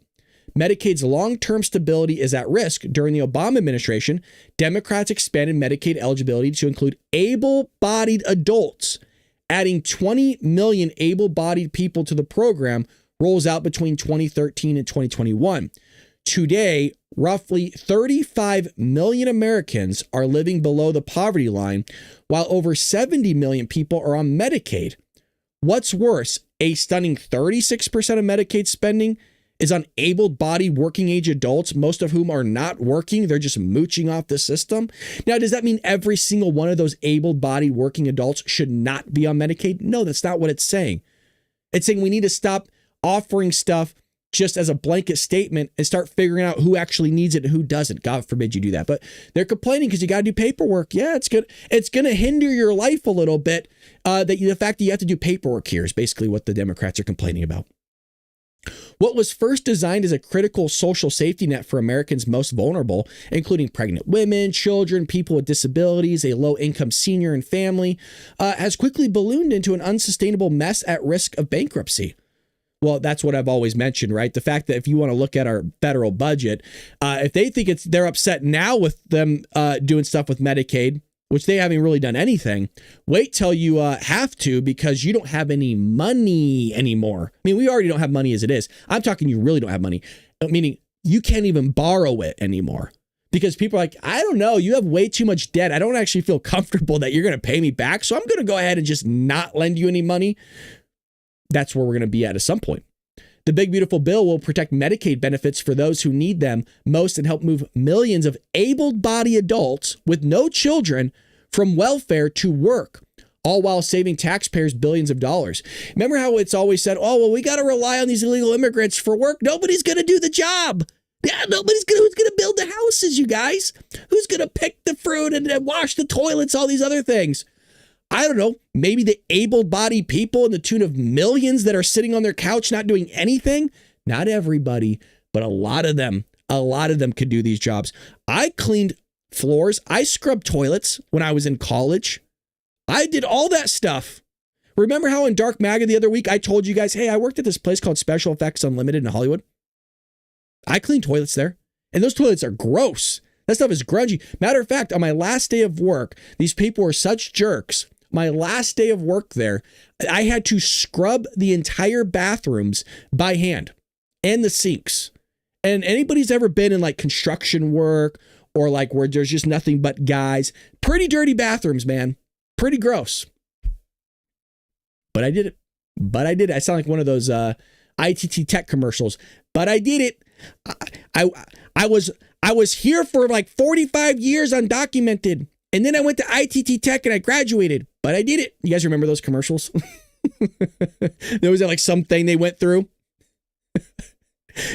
Medicaid's long-term stability is at risk. During the Obama administration, Democrats expanded Medicaid eligibility to include able-bodied adults. Adding 20 million able-bodied people to the program rolls out between 2013 and 2021. Today, roughly 35 million Americans are living below the poverty line, while over 70 million people are on Medicaid. What's worse, a stunning 36% of Medicaid spending is on able-bodied working-age adults, most of whom are not working. They're just mooching off the system. Now, does that mean every single one of those able-bodied working adults should not be on Medicaid? No, that's not what it's saying. It's saying we need to stop offering stuff just as a blanket statement and start figuring out who actually needs it and who doesn't. God forbid you do that. But they're complaining because you got to do paperwork. Yeah, it's good. It's going to hinder your life a little bit. The fact that you have to do paperwork here is basically what the Democrats are complaining about. What was first designed as a critical social safety net for Americans most vulnerable, including pregnant women, children, people with disabilities, a low-income senior and family, has quickly ballooned into an unsustainable mess at risk of bankruptcy. Well, that's what I've always mentioned, right? The fact that if you want to look at our federal budget, if they think they're upset now with them doing stuff with Medicaid, which they haven't really done anything, wait till you have to, because you don't have any money anymore. I mean, we already don't have money as it is. I'm talking you really don't have money, meaning you can't even borrow it anymore. Because people are like, I don't know, you have way too much debt. I don't actually feel comfortable that you're going to pay me back, so I'm going to go ahead and just not lend you any money. That's where we're going to be at some point. The big, beautiful bill will protect Medicaid benefits for those who need them most and help move millions of able-bodied adults with no children from welfare to work, all while saving taxpayers billions of dollars. Remember how it's always said, oh, well, we got to rely on these illegal immigrants for work. Nobody's going to do the job. Yeah, who's going to build the houses, you guys? Who's going to pick the fruit and wash the toilets, all these other things? I don't know, maybe the able-bodied people in the tune of millions that are sitting on their couch not doing anything. Not everybody, but a lot of them could do these jobs. I cleaned floors. I scrubbed toilets when I was in college. I did all that stuff. Remember how in Dark Maga the other week, I told you guys, hey, I worked at this place called Special Effects Unlimited in Hollywood. I cleaned toilets there, and those toilets are gross. That stuff is grungy. Matter of fact, on my last day of work, these people were such jerks. My last day of work there, I had to scrub the entire bathrooms by hand and the sinks. And anybody's ever been in like construction work or like where there's just nothing but guys, pretty dirty bathrooms, man. Pretty gross. But I did it. I sound like one of those ITT Tech commercials. But I did it. I was here for like 45 years undocumented. And then I went to ITT Tech and I graduated, but I did it. You guys remember those commercials? There was like something they went through.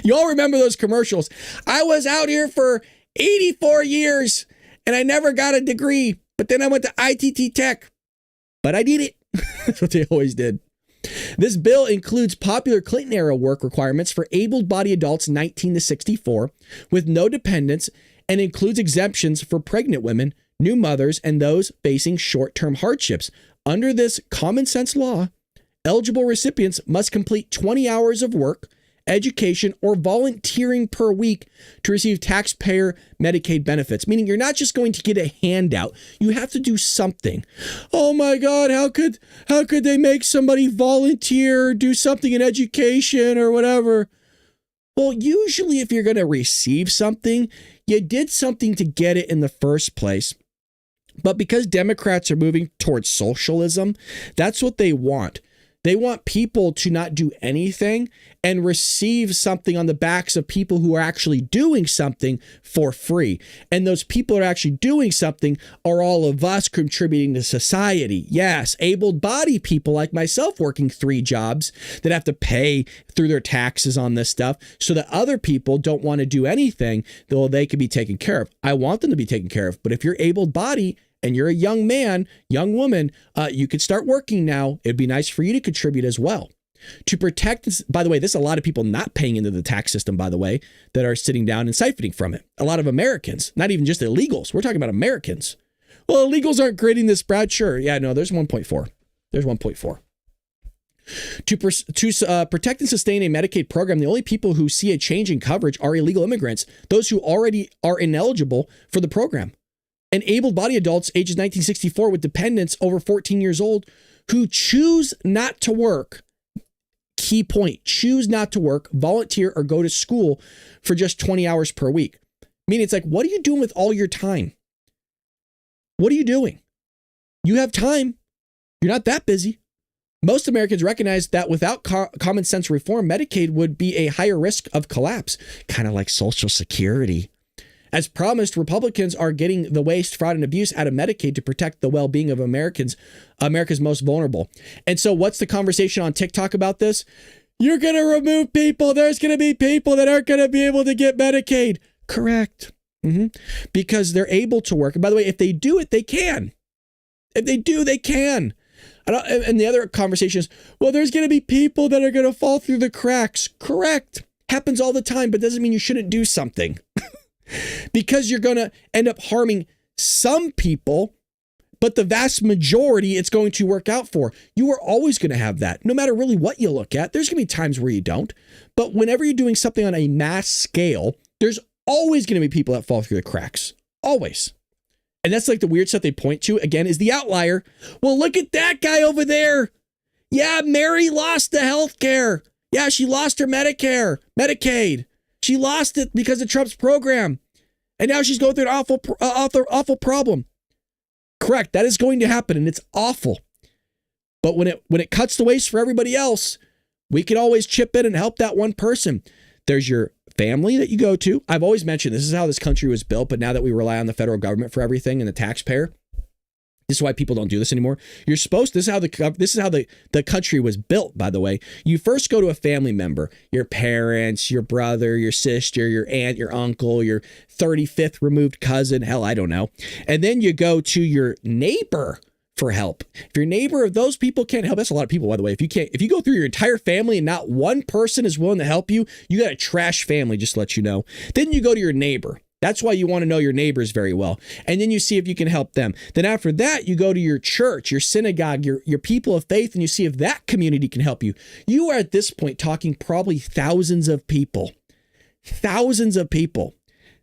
You all remember those commercials? I was out here for 84 years and I never got a degree, but then I went to ITT Tech, but I did it. That's what they always did. This bill includes popular Clinton era work requirements for able-bodied adults 19 to 64 with no dependents and includes exemptions for pregnant women, new mothers, and those facing short-term hardships. Under this common sense law, eligible recipients must complete 20 hours of work, education, or volunteering per week to receive taxpayer Medicaid benefits, meaning you're not just going to get a handout. You have to do something. Oh my God, how could they make somebody volunteer or do something in education or whatever? Well, usually if you're going to receive something, you did something to get it in the first place. But because Democrats are moving towards socialism, that's what they want. They want people to not do anything and receive something on the backs of people who are actually doing something for free. And those people who are actually doing something are all of us contributing to society. Yes, able-bodied people like myself working 3 jobs that have to pay through their taxes on this stuff so that other people don't want to do anything, though they can be taken care of. I want them to be taken care of. But if you're able-bodied, and you're a young man, young woman, you could start working now. It'd be nice for you to contribute as well. To protect this, by the way, there's a lot of people not paying into the tax system, by the way, that are sitting down and siphoning from it. A lot of Americans, not even just illegals. We're talking about Americans. Well, illegals aren't creating this, Brad. Sure. Yeah, no, there's 1.4. There's 1.4. To protect and sustain a Medicaid program, the only people who see a change in coverage are illegal immigrants, those who already are ineligible for the program. And able-bodied adults ages 1964 with dependents over 14 years old who choose not to work key point. Choose not to work, volunteer, or go to school for just 20 hours per week. Meaning it's like, what are you doing with all your time? What are you doing? You have time. You're not that busy. Most Americans recognize that without common sense reform, Medicaid would be a higher risk of collapse, kind of like Social Security. As promised, Republicans are getting the waste, fraud, and abuse out of Medicaid to protect the well-being of America's most vulnerable. And so what's the conversation on TikTok about this? You're going to remove people. There's going to be people that aren't going to be able to get Medicaid. Correct. Because they're able to work. And by the way, if they do it, they can. If they do, they can. And the other conversation is, well, there's going to be people that are going to fall through the cracks. Correct. Happens all the time, but doesn't mean you shouldn't do something. Because you're going to end up harming some people, but the vast majority it's going to work out for. You are always going to have that, no matter really what you look at. There's going to be times where you don't. But whenever you're doing something on a mass scale, there's always going to be people that fall through the cracks. Always. And that's like the weird stuff they point to, again, is the outlier. Well, look at that guy over there. Yeah, Mary lost the health care. Yeah, she lost her Medicaid. She lost it because of Trump's program. And now she's going through an awful problem. Correct. That is going to happen, and it's awful. But when it cuts the waste for everybody else, we can always chip in and help that one person. There's your family that you go to. I've always mentioned this is how this country was built, but now that we rely on the federal government for everything and the taxpayer, this is why people don't do this anymore. You're supposed to, this is how the country was built, by the way. You first go to a family member, your parents, your brother, your sister, your aunt, your uncle, your 35th removed cousin, hell, I don't know. And then you go to your neighbor for help. If your neighbor, if those people can't help, that's a lot of people, by the way. If you go through your entire family and not one person is willing to help you, you got a trash family, just to let you know. Then you go to your neighbor. That's why you want to know your neighbors very well. And then you see if you can help them. Then after that, you go to your church, your synagogue, your people of faith, and you see if that community can help you. You are at this point talking probably thousands of people. Thousands of people.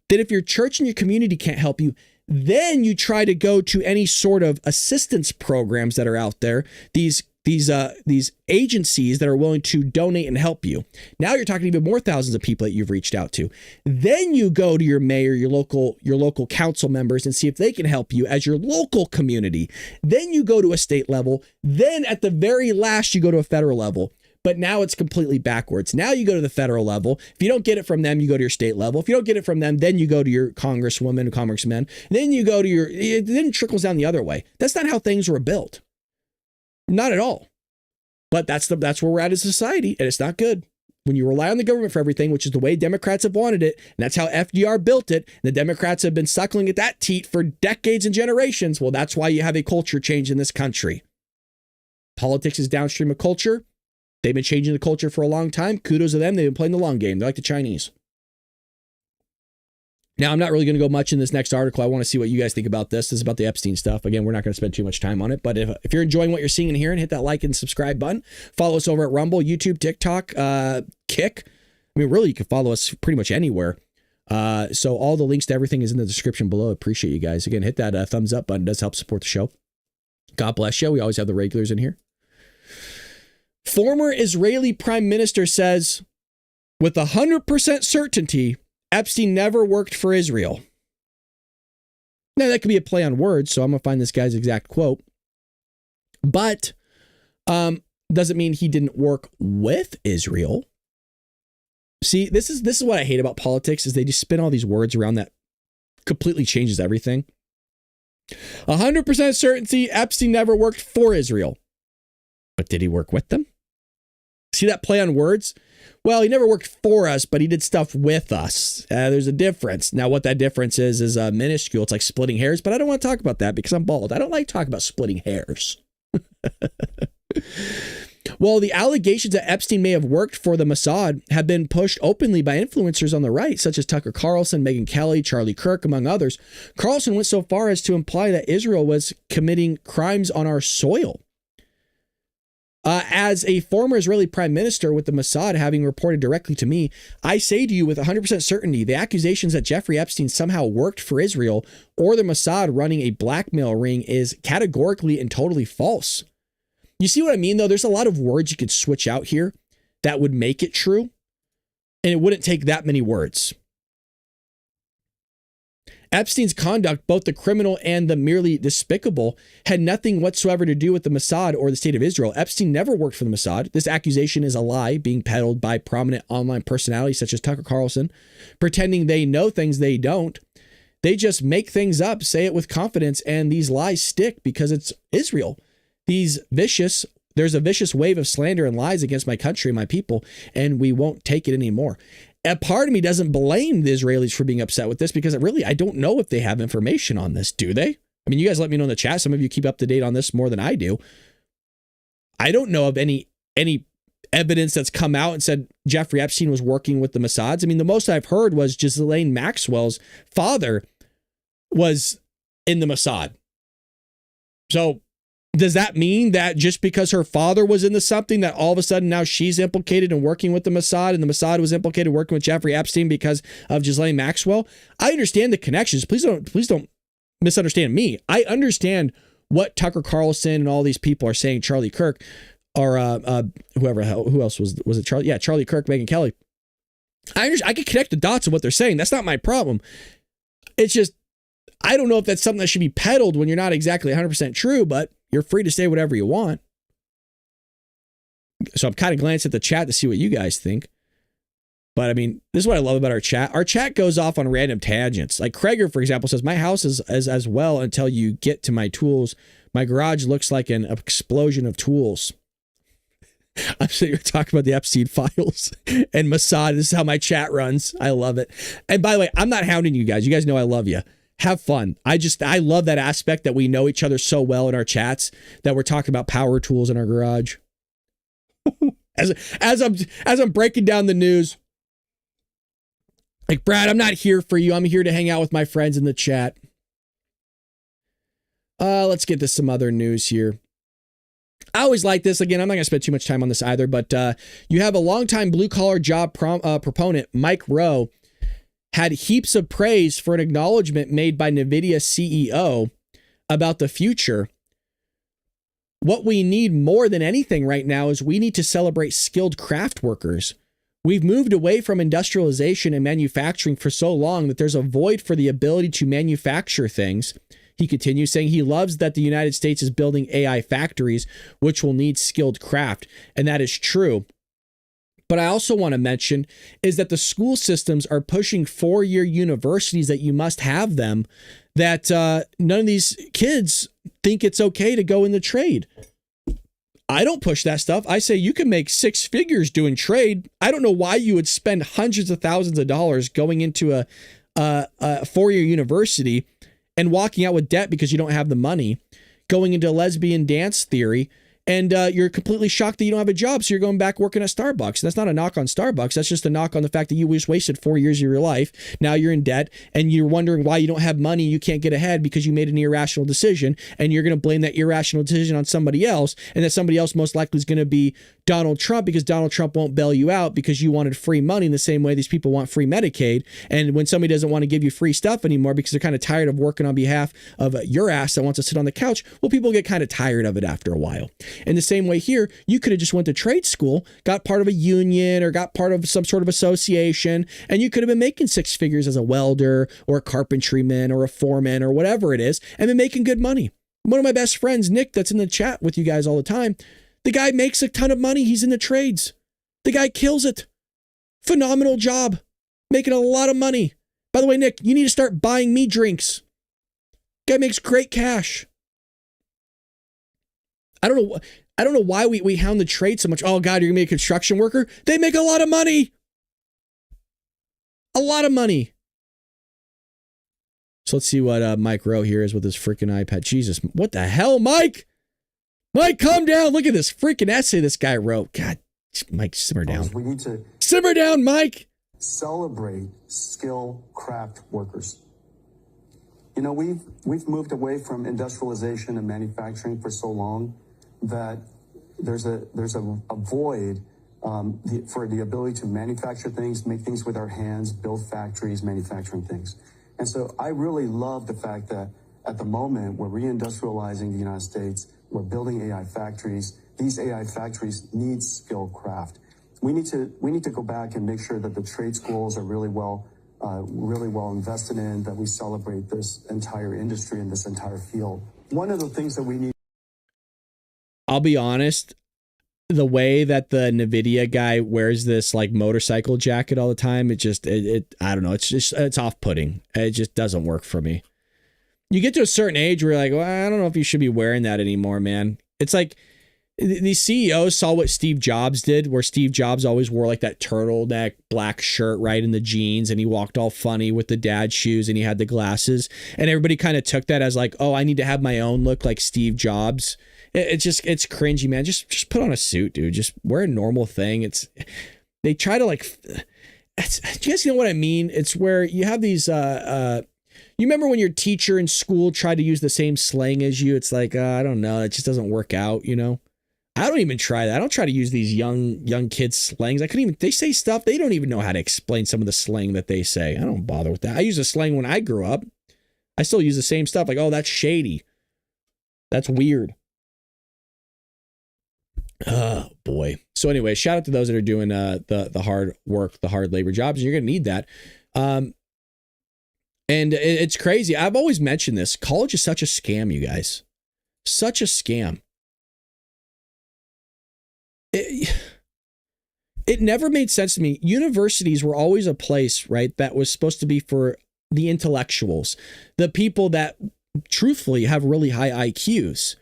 Then if your church and your community can't help you, then you try to go to any sort of assistance programs that are out there. These agencies that are willing to donate and help you. Now you're talking even more thousands of people that you've reached out to. Then you go to your mayor, your local council members and see if they can help you as your local community. Then you go to a state level. Then at the very last, you go to a federal level. But now it's completely backwards. Now you go to the federal level. If you don't get it from them, you go to your state level. If you don't get it from them, then you go to your congresswoman, congressman. Then you go to then it trickles down the other way. That's not how things were built. Not at all. But that's where we're at as a society, and it's not good. When you rely on the government for everything, which is the way Democrats have wanted it, and that's how FDR built it, and the Democrats have been suckling at that teat for decades and generations, well, that's why you have a culture change in this country. Politics is downstream of culture. They've been changing the culture for a long time. Kudos to them. They've been playing the long game. They're like the Chinese. Now, I'm not really going to go much in this next article. I want to see what you guys think about this. This is about the Epstein stuff. Again, we're not going to spend too much time on it. But if you're enjoying what you're seeing and hearing, hit that like and subscribe button. Follow us over at Rumble, YouTube, TikTok, Kick. I mean, really, you can follow us pretty much anywhere. So all the links to everything is in the description below. Appreciate you guys. Again, hit that thumbs up button. It does help support the show. God bless you. We always have the regulars in here. Former Israeli Prime Minister says, with 100% certainty, Epstein never worked for Israel. Now, that could be a play on words, so I'm going to find this guy's exact quote. But doesn't mean he didn't work with Israel. See, this is what I hate about politics, is they just spin all these words around that completely changes everything. 100% certainty, Epstein never worked for Israel. But did he work with them? See that play on words? Well, he never worked for us, but he did stuff with us. There's a difference. Now, what that difference is minuscule. It's like splitting hairs, but I don't want to talk about that because I'm bald. I don't like talking about splitting hairs. Well, the allegations that Epstein may have worked for the Mossad have been pushed openly by influencers on the right, such as Tucker Carlson, Megyn Kelly, Charlie Kirk, among others. Carlson went so far as to imply that Israel was committing crimes on our soil. As a former Israeli prime minister with the Mossad having reported directly to me, I say to you with 100% certainty, the accusations that Jeffrey Epstein somehow worked for Israel or the Mossad running a blackmail ring is categorically and totally false. You see what I mean, though? There's a lot of words you could switch out here that would make it true. And it wouldn't take that many words. Epstein's conduct, both the criminal and the merely despicable, had nothing whatsoever to do with the Mossad or the state of Israel. Epstein never worked for the Mossad. This accusation is a lie being peddled by prominent online personalities such as Tucker Carlson, pretending they know things they don't. They just make things up, say it with confidence, and these lies stick because it's Israel. There's a vicious wave of slander and lies against my country and my people, and we won't take it anymore. A part of me doesn't blame the Israelis for being upset with this because I don't know if they have information on this, do they? I mean, you guys let me know in the chat. Some of you keep up to date on this more than I do. I don't know of any evidence that's come out and said Jeffrey Epstein was working with the Mossads. I mean, the most I've heard was Ghislaine Maxwell's father was in the Mossad. So does that mean that just because her father was into something that all of a sudden now she's implicated in working with the Mossad and the Mossad was implicated working with Jeffrey Epstein because of Ghislaine Maxwell? I understand the connections. Please don't misunderstand me. I understand what Tucker Carlson and all these people are saying, Charlie Kirk or who else was it? Charlie? Yeah, Charlie Kirk, Megyn Kelly. I can connect the dots of what they're saying. That's not my problem. It's just, I don't know if that's something that should be peddled when you're not exactly 100% true, but you're free to say whatever you want. So I'm kind of glancing at the chat to see what you guys think. But I mean, this is what I love about our chat. Our chat goes off on random tangents. Like Krager, for example, says, my house is as well until you get to my tools. My garage looks like an explosion of tools. I'm sitting here talking about the Epstein files and Mossad. This is how my chat runs. I love it. And by the way, I'm not hounding you guys. You guys know I love you. Have fun. I love that aspect that we know each other so well in our chats that we're talking about power tools in our garage. as I'm breaking down the news, like, Brad, I'm not here for you. I'm here to hang out with my friends in the chat. Let's get to some other news here. I always like this. Again, I'm not going to spend too much time on this either, but you have a longtime blue-collar job proponent, Mike Rowe, had heaps of praise for an acknowledgement made by NVIDIA CEO about the future. What we need more than anything right now is we need to celebrate skilled craft workers. We've moved away from industrialization and manufacturing for so long that there's a void for the ability to manufacture things. He continues saying he loves that the United States is building AI factories, which will need skilled craft. And that is true. But I also want to mention is that the school systems are pushing 4-year universities that you must have them, that none of these kids think it's okay to go in the trade. I don't push that stuff. I say you can make 6 figures doing trade. I don't know why you would spend hundreds of thousands of dollars going into a 4-year university and walking out with debt because you don't have the money, going into lesbian dance theory, and you're completely shocked that you don't have a job, so you're going back working at Starbucks. That's not a knock on Starbucks. That's just a knock on the fact that you just wasted 4 years of your life. Now you're in debt, and you're wondering why you don't have money, you can't get ahead because you made an irrational decision, and you're going to blame that irrational decision on somebody else, and that somebody else most likely is going to be Donald Trump because Donald Trump won't bail you out because you wanted free money in the same way these people want free Medicaid. And when somebody doesn't want to give you free stuff anymore because they're kind of tired of working on behalf of your ass that wants to sit on the couch, well, people get kind of tired of it after a while. In the same way here, you could have just went to trade school, got part of a union or got part of some sort of association, and you could have been making 6 figures as a welder or a carpentryman or a foreman or whatever it is, and been making good money. One of my best friends, Nick, that's in the chat with you guys all the time, the guy makes a ton of money. He's in the trades. The guy kills it. Phenomenal job. Making a lot of money. By the way, Nick, you need to start buying me drinks. Guy makes great cash. I don't know why we hound the trade so much. Oh, God, you're going to be a construction worker? They make a lot of money. A lot of money. So let's see what Mike Rowe here is with his freaking iPad. Jesus, what the hell, Mike? Mike, calm down. Look at this freaking essay this guy wrote. God, Mike, simmer down. We need to simmer down, Mike. Celebrate skilled craft workers. You know, we've moved away from industrialization and manufacturing for so long that there's a void for the ability to manufacture things, make things with our hands, build factories, manufacturing things. And so I really love the fact that at the moment we're reindustrializing the United States. We're building AI factories. These AI factories need skilled craft. we need to go back and make sure that the trade schools are really well invested in, that we celebrate this entire industry and this entire field. One of the things that we need. I'll be honest, the way that the NVIDIA guy wears this like motorcycle jacket all the time, I don't know. It's off-putting. It just doesn't work for me. You get to a certain age where you're like, well, I don't know if you should be wearing that anymore, man. It's like these CEOs saw what Steve Jobs did, where Steve Jobs always wore like that turtleneck black shirt, right, in the jeans, and he walked all funny with the dad shoes and he had the glasses, and everybody kind of took that as like, oh, I need to have my own look like Steve Jobs. It's cringy, man. Just put on a suit, dude. Just wear a normal thing. They try to like, do you guys know what I mean? It's where you have these, you remember when your teacher in school tried to use the same slang as you? It's like, I don't know. It just doesn't work out, you know? I don't even try that. I don't try to use these young kids slangs. They say stuff. They don't even know how to explain some of the slang that they say. I don't bother with that. I used a slang when I grew up. I still use the same stuff. Like, oh, that's shady. That's weird. Oh boy. So anyway, shout out to those that are doing the hard work, the hard labor jobs. You're going to need that. And it's crazy. I've always mentioned this. College is such a scam, you guys. Such a scam. It never made sense to me. Universities were always a place, right, that was supposed to be for the intellectuals, the people that truthfully have really high IQs.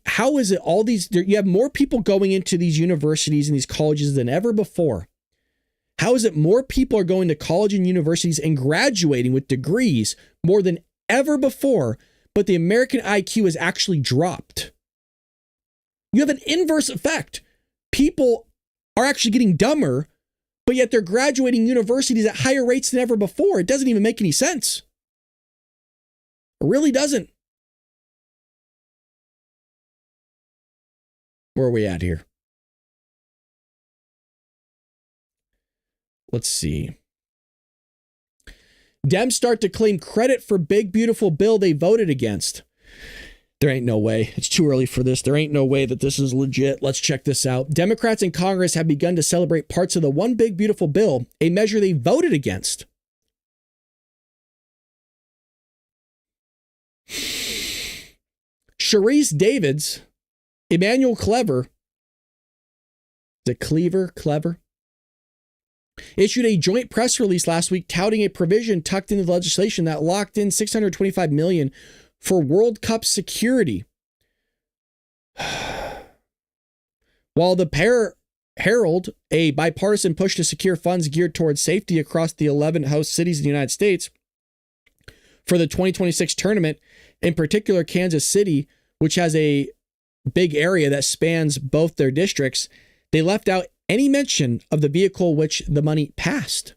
How is it all these, you have more people going into these universities and these colleges than ever before. How is it more people are going to college and universities and graduating with degrees more than ever before, but the American IQ has actually dropped? You have an inverse effect. People are actually getting dumber, but yet they're graduating universities at higher rates than ever before. It doesn't even make any sense. It really doesn't. Where are we at here? Let's see. Dems start to claim credit for big, beautiful bill they voted against. There ain't no way. It's too early for this. There ain't no way that this is legit. Let's check this out. Democrats in Congress have begun to celebrate parts of the One Big Beautiful Bill, a measure they voted against. Sharice Davids, Emmanuel Clever, Clever, issued a joint press release last week touting a provision tucked into the legislation that locked in $625 million for World Cup security. While the pair herald a bipartisan push to secure funds geared towards safety across the 11 host cities in the United States for the 2026 tournament, in particular Kansas City, which has a big area that spans both their districts, they left out any mention of the vehicle which the money passed.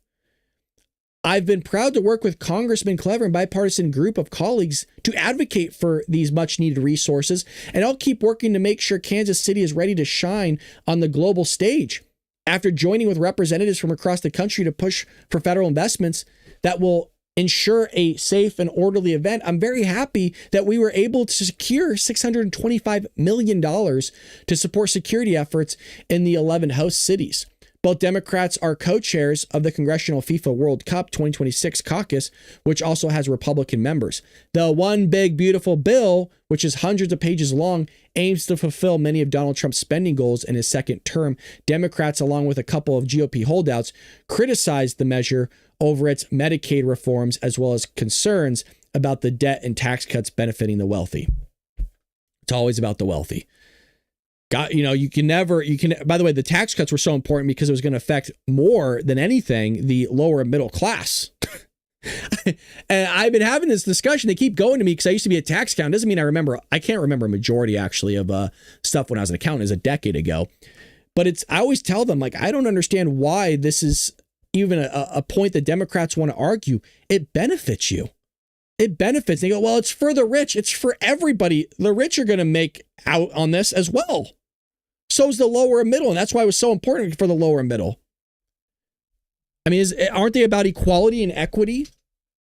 I've been proud to work with Congressman Clever and bipartisan group of colleagues to advocate for these much needed resources, and I'll keep working to make sure Kansas City is ready to shine on the global stage. After joining with representatives from across the country to push for federal investments that will ensure a safe and orderly event, I'm very happy that we were able to secure $625 million to support security efforts in the 11 host cities. Both Democrats are co-chairs of the Congressional FIFA World Cup 2026 caucus, which also has Republican members. The One Big Beautiful Bill, which is hundreds of pages long, aims to fulfill many of Donald Trump's spending goals in his second term. Democrats, along with a couple of GOP holdouts, criticized the measure over its Medicaid reforms, as well as concerns about the debt and tax cuts benefiting the wealthy. It's always about the wealthy. By the way, the tax cuts were so important because it was going to affect more than anything the lower middle class. And I've been having this discussion. They keep going to me because I used to be a tax accountant. Doesn't mean I can't remember a majority actually of stuff when I was an accountant. It was a decade ago. But I always tell them, like, I don't understand why this is even a point that Democrats want to argue. It benefits you. It benefits. They go, well, it's for the rich. It's for everybody. The rich are going to make out on this as well. So is the lower and middle. And that's why it was so important for the lower and middle. I mean, aren't they about equality and equity?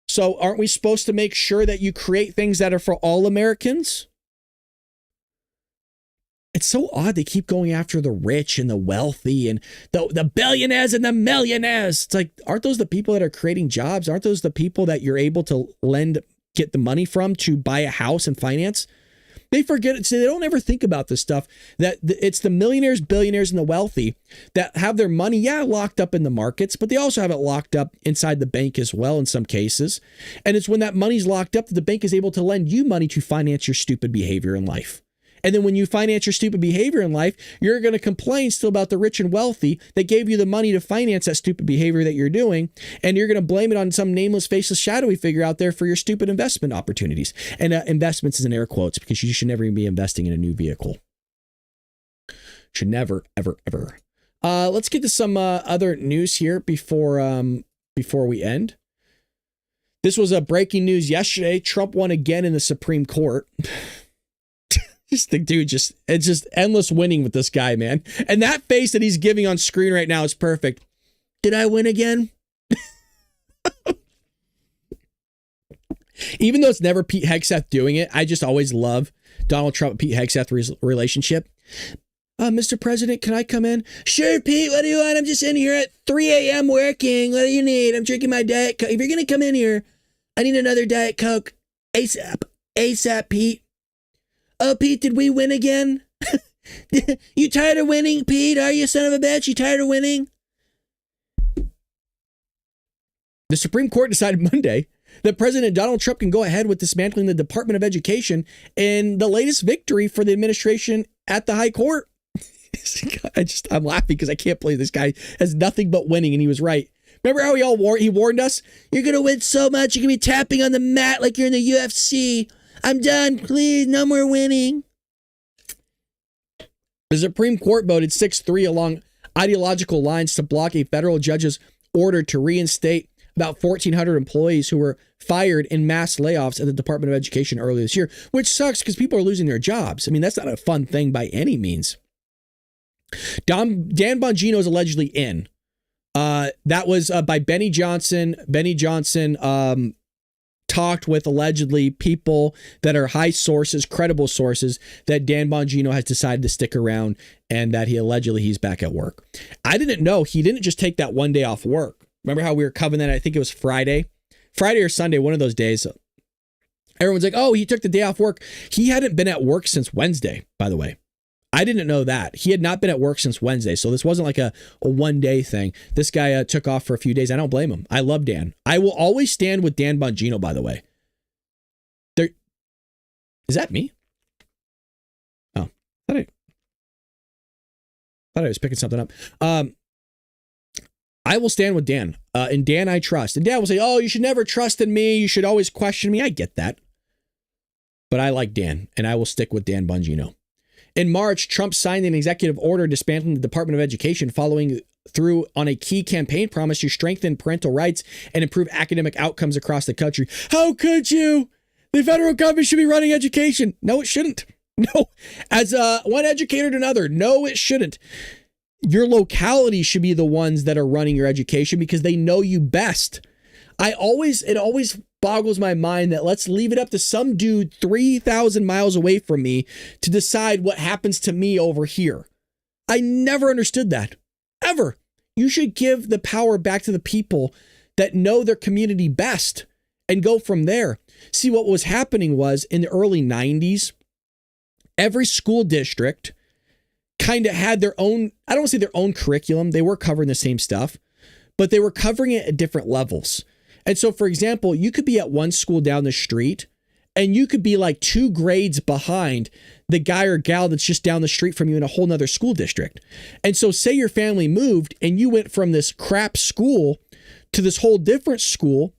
So aren't we supposed to make sure that you create things that are for all Americans? It's so odd they keep going after the rich and the wealthy and the billionaires and the millionaires. It's like, aren't those the people that are creating jobs? Aren't those the people that you're able to get the money from to buy a house and finance? They forget it. So they don't ever think about this stuff, that it's the millionaires, billionaires, and the wealthy that have their money, locked up in the markets, but they also have it locked up inside the bank as well in some cases. And it's when that money's locked up that the bank is able to lend you money to finance your stupid behavior in life. And then when you finance your stupid behavior in life, you're going to complain still about the rich and wealthy that gave you the money to finance that stupid behavior that you're doing. And you're going to blame it on some nameless, faceless, shadowy figure out there for your stupid investment opportunities. And investments is in air quotes, because you should never even be investing in a new vehicle. Should never, ever, ever. Let's get to some other news here before we end. This was a breaking news yesterday. Trump won again in the Supreme Court. Just the dude, it's just endless winning with this guy, man. And that face that he's giving on screen right now is perfect. Did I win again? Even though it's never Pete Hegseth doing it, I just always love Donald Trump and Pete Hegseth relationship. Mr. President, can I come in? Sure, Pete, what do you want? I'm just in here at 3 a.m. working. What do you need? I'm drinking my Diet Coke. If you're going to come in here, I need another Diet Coke. ASAP. ASAP, Pete. Oh, Pete, did we win again? You tired of winning, Pete? Are you, son of a bitch? You tired of winning? The Supreme Court decided Monday that President Donald Trump can go ahead with dismantling the Department of Education in the latest victory for the administration at the High Court. I'm laughing because I can't believe this guy has nothing but winning, and he was right. Remember how he warned us? You're going to win so much, you're going to be tapping on the mat like you're in the UFC. I'm done. Please, no more winning. The Supreme Court voted 6-3 along ideological lines to block a federal judge's order to reinstate about 1,400 employees who were fired in mass layoffs at the Department of Education earlier this year, which sucks because people are losing their jobs. I mean, that's not a fun thing by any means. Dan Bongino is allegedly in. That was by Benny Johnson. Benny Johnson talked with allegedly people that are high sources, credible sources, that Dan Bongino has decided to stick around and that he's back at work. I didn't know he didn't just take that one day off work. Remember how we were covering that? I think it was Friday or Sunday, one of those days. Everyone's like, oh, he took the day off work. He hadn't been at work since Wednesday, by the way. I didn't know that. He had not been at work since Wednesday. So this wasn't like a one-day thing. This guy took off for a few days. I don't blame him. I love Dan. I will always stand with Dan Bongino, by the way. Is that me? Oh, I thought I was picking something up. I will stand with Dan. And Dan I trust. And Dan will say, oh, you should never trust in me. You should always question me. I get that. But I like Dan, and I will stick with Dan Bongino. In March, Trump signed an executive order dismantling the Department of Education, following through on a key campaign promise to strengthen parental rights and improve academic outcomes across the country. How could you? The federal government should be running education. No, it shouldn't. No, as one educator to another. No, it shouldn't. Your locality should be the ones that are running your education because they know you best. It always boggles my mind that let's leave it up to some dude 3,000 miles away from me to decide what happens to me over here. I never understood that. Ever. You should give the power back to the people that know their community best and go from there. See, what was happening was in the early 90s, every school district kind of had their own, I don't want to say their own curriculum. They were covering the same stuff, but they were covering it at different levels. And so, for example, you could be at one school down the street and you could be like 2 grades behind the guy or gal that's just down the street from you in a whole nother school district. And so say your family moved and you went from this crap school to this whole different school.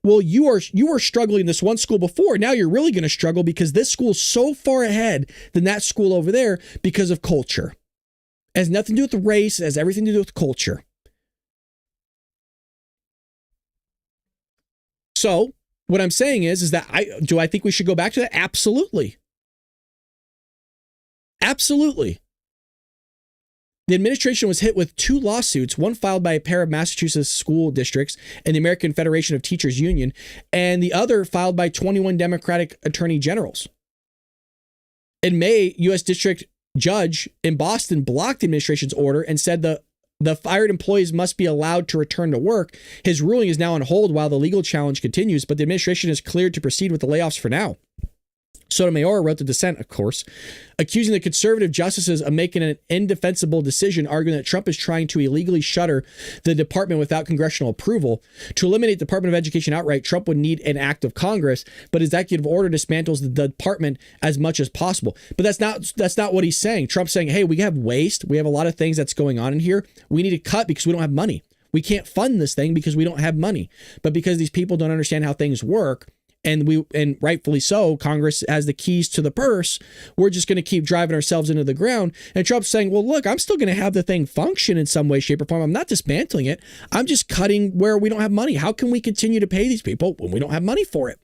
Well, you were struggling in this one school before. Now you're really going to struggle because this school is so far ahead than that school over there because of culture. It has nothing to do with race. It has everything to do with culture. So what I'm saying is that do I think we should go back to that? Absolutely. Absolutely. The administration was hit with 2 lawsuits, one filed by a pair of Massachusetts school districts and the American Federation of Teachers Union, and the other filed by 21 Democratic attorney generals. In May, U.S. District judge in Boston blocked the administration's order and said the fired employees must be allowed to return to work. His ruling is now on hold while the legal challenge continues, but the administration is cleared to proceed with the layoffs for now. Sotomayor wrote the dissent, of course, accusing the conservative justices of making an indefensible decision, arguing that Trump is trying to illegally shutter the department without congressional approval. To eliminate the Department of Education outright, Trump would need an act of Congress, but his executive order dismantles the department as much as possible. But that's not what he's saying. Trump's saying, hey, we have waste. We have a lot of things that's going on in here. We need to cut because we don't have money. We can't fund this thing because we don't have money. But because these people don't understand how things work, and rightfully so, Congress has the keys to the purse, we're just going to keep driving ourselves into the ground. And Trump's saying, well, look, I'm still going to have the thing function in some way, shape, or form. I'm not dismantling it. I'm just cutting where we don't have money. How can we continue to pay these people when we don't have money for it?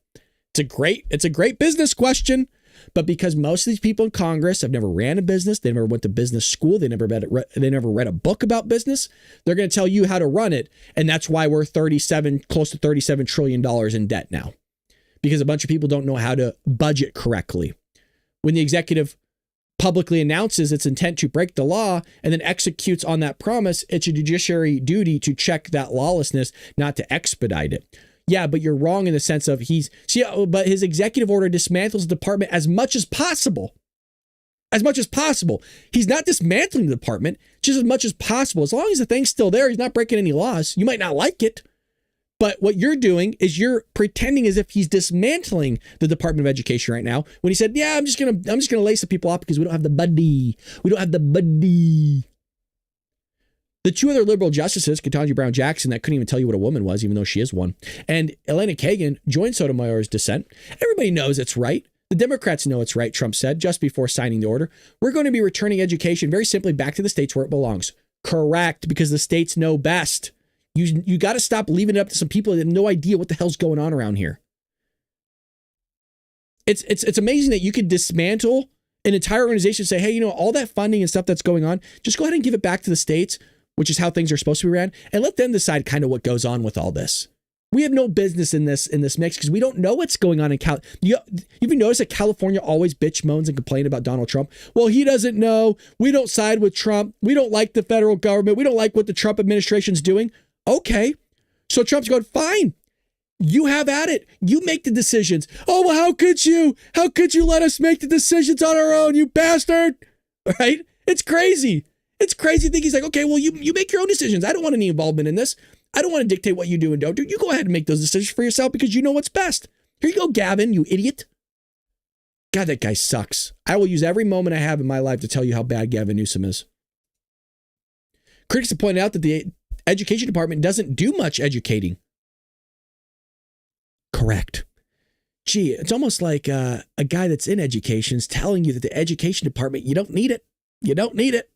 It's a great business question. But because most of these people in Congress have never ran a business, they never went to business school, they never read a book about business, they're going to tell you how to run it. And that's why we're close to $37 trillion in debt now. Because a bunch of people don't know how to budget correctly. When the executive publicly announces its intent to break the law and then executes on that promise, it's a judiciary duty to check that lawlessness, not to expedite it. Yeah, but you're wrong in the sense of but his executive order dismantles the department as much as possible. As much as possible. He's not dismantling the department, just as much as possible. As long as the thing's still there, he's not breaking any laws. You might not like it. But what you're doing is you're pretending as if he's dismantling the Department of Education right now when he said, yeah, I'm just gonna lay some people off because we don't have the buddy. We don't have the buddy. The two other liberal justices, Ketanji Brown Jackson, that couldn't even tell you what a woman was, even though she is one, and Elena Kagan joined Sotomayor's dissent. Everybody knows it's right. The Democrats know it's right, Trump said just before signing the order. We're going to be returning education very simply back to the states where it belongs. Correct, because the states know best. You got to stop leaving it up to some people that have no idea what the hell's going on around here. It's amazing that you could dismantle an entire organization and say, hey, all that funding and stuff that's going on, just go ahead and give it back to the states, which is how things are supposed to be ran, and let them decide kind of what goes on with all this. We have no business in this mix because we don't know what's going on in You even notice that California always bitch moans and complain about Donald Trump? Well, he doesn't know. We don't side with Trump. We don't like the federal government. We don't like what the Trump administration's doing. Okay, so Trump's going, fine, you have at it. You make the decisions. Oh, well, how could you? How could you let us make the decisions on our own, you bastard? Right? It's crazy. It's crazy to think he's like, okay, well, you make your own decisions. I don't want any involvement in this. I don't want to dictate what you do and don't do. You go ahead and make those decisions for yourself because you know what's best. Here you go, Gavin, you idiot. God, that guy sucks. I will use every moment I have in my life to tell you how bad Gavin Newsom is. Critics have pointed out that the Education Department doesn't do much educating. Correct. Gee, it's almost like a guy that's in education is telling you that the Education Department, you don't need it. You don't need it.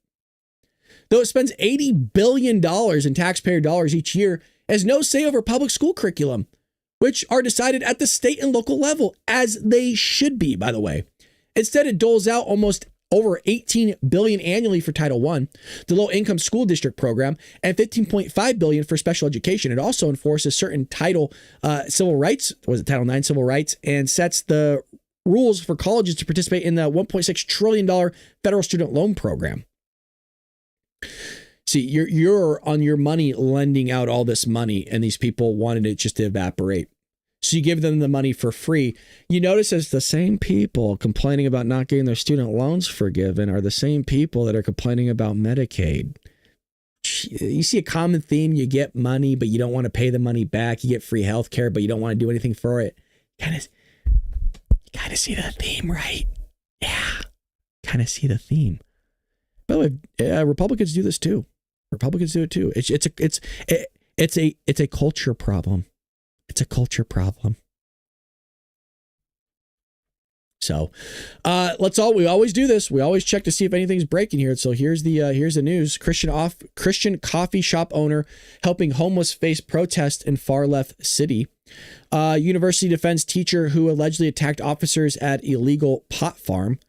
Though it spends $80 billion in taxpayer dollars each year, it has no say over public school curriculum, which are decided at the state and local level, as they should be, by the way. Instead, it doles out almost over $18 billion annually for Title I, the low-income school district program, and $15.5 billion for special education. It also enforces certain Title civil rights, Title IX civil rights, and sets the rules for colleges to participate in the $1.6 trillion federal student loan program. See, you're on your money lending out all this money, and these people wanted it just to evaporate. So you give them the money for free. You notice it's the same people complaining about not getting their student loans forgiven are the same people that are complaining about Medicaid. You see a common theme. You get money, but you don't want to pay the money back. You get free health care, but you don't want to do anything for it. You kind of see the theme, right? Yeah. Kind of see the theme. By the way, Republicans do this too. Republicans do it too. It's a culture problem. It's a culture problem. So, we always do this. We always check to see if anything's breaking here. So here's the news. Christian coffee shop owner helping homeless face protest in far left city. University defends teacher who allegedly attacked officers at illegal pot farm.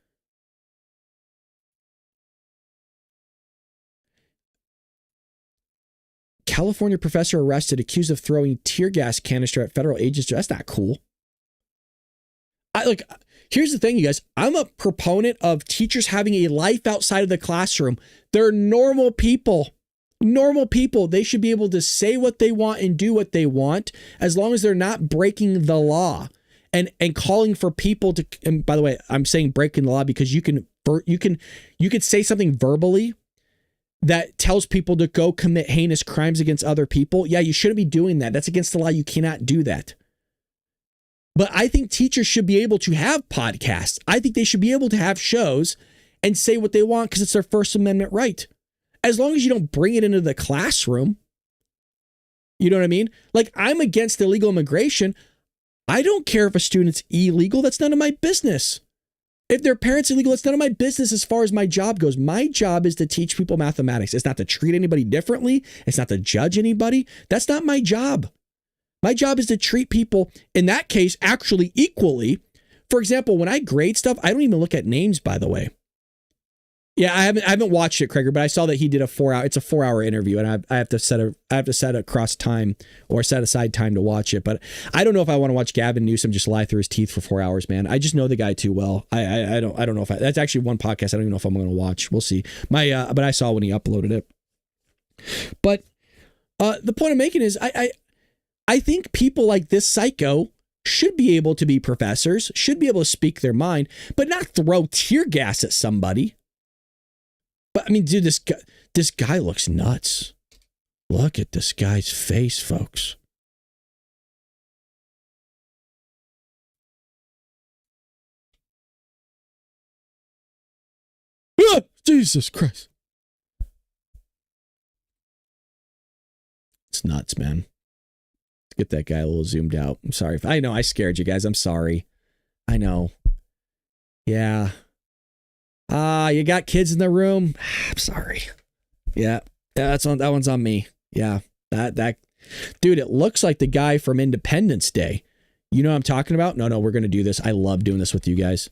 California professor arrested accused of throwing tear gas canister at federal agents. That's not cool. Here's the thing, you guys. I'm a proponent of teachers having a life outside of the classroom. They're normal people. Normal people. They should be able to say what they want and do what they want as long as they're not breaking the law and calling for people to. And by the way, I'm saying breaking the law because you can say something verbally that tells people to go commit heinous crimes against other people. Yeah, you shouldn't be doing that. That's against the law. You cannot do that. But I think teachers should be able to have podcasts. I think they should be able to have shows and say what they want because it's their First Amendment right. As long as you don't bring it into the classroom. You know what I mean? Like, I'm against illegal immigration. I don't care if a student's illegal. That's none of my business. If their parents are illegal, it's none of my business as far as my job goes. My job is to teach people mathematics. It's not to treat anybody differently. It's not to judge anybody. That's not my job. My job is to treat people, in that case, actually equally. For example, when I grade stuff, I don't even look at names, by the way. Yeah, I haven't watched it, Krager, but I saw that he did it's a 4-hour interview, and I have to set across time or set aside time to watch it. But I don't know if I want to watch Gavin Newsom just lie through his teeth for 4 hours, man. I just know the guy too well. I don't know if that's actually one podcast I don't even know if I'm going to watch. We'll see. But I saw when he uploaded it. But the point I'm making is I think people like this psycho should be able to be professors, should be able to speak their mind, but not throw tear gas at somebody. But I mean, dude, this guy looks nuts. Look at this guy's face, folks. Ah, Jesus Christ. It's nuts, man. Get that guy a little zoomed out. I'm sorry. I know I scared you guys. I'm sorry. I know. Yeah. You got kids in the room. I'm sorry. Yeah. That one's on me. Yeah. That dude, it looks like the guy from Independence Day. You know what I'm talking about? No, we're going to do this. I love doing this with you guys.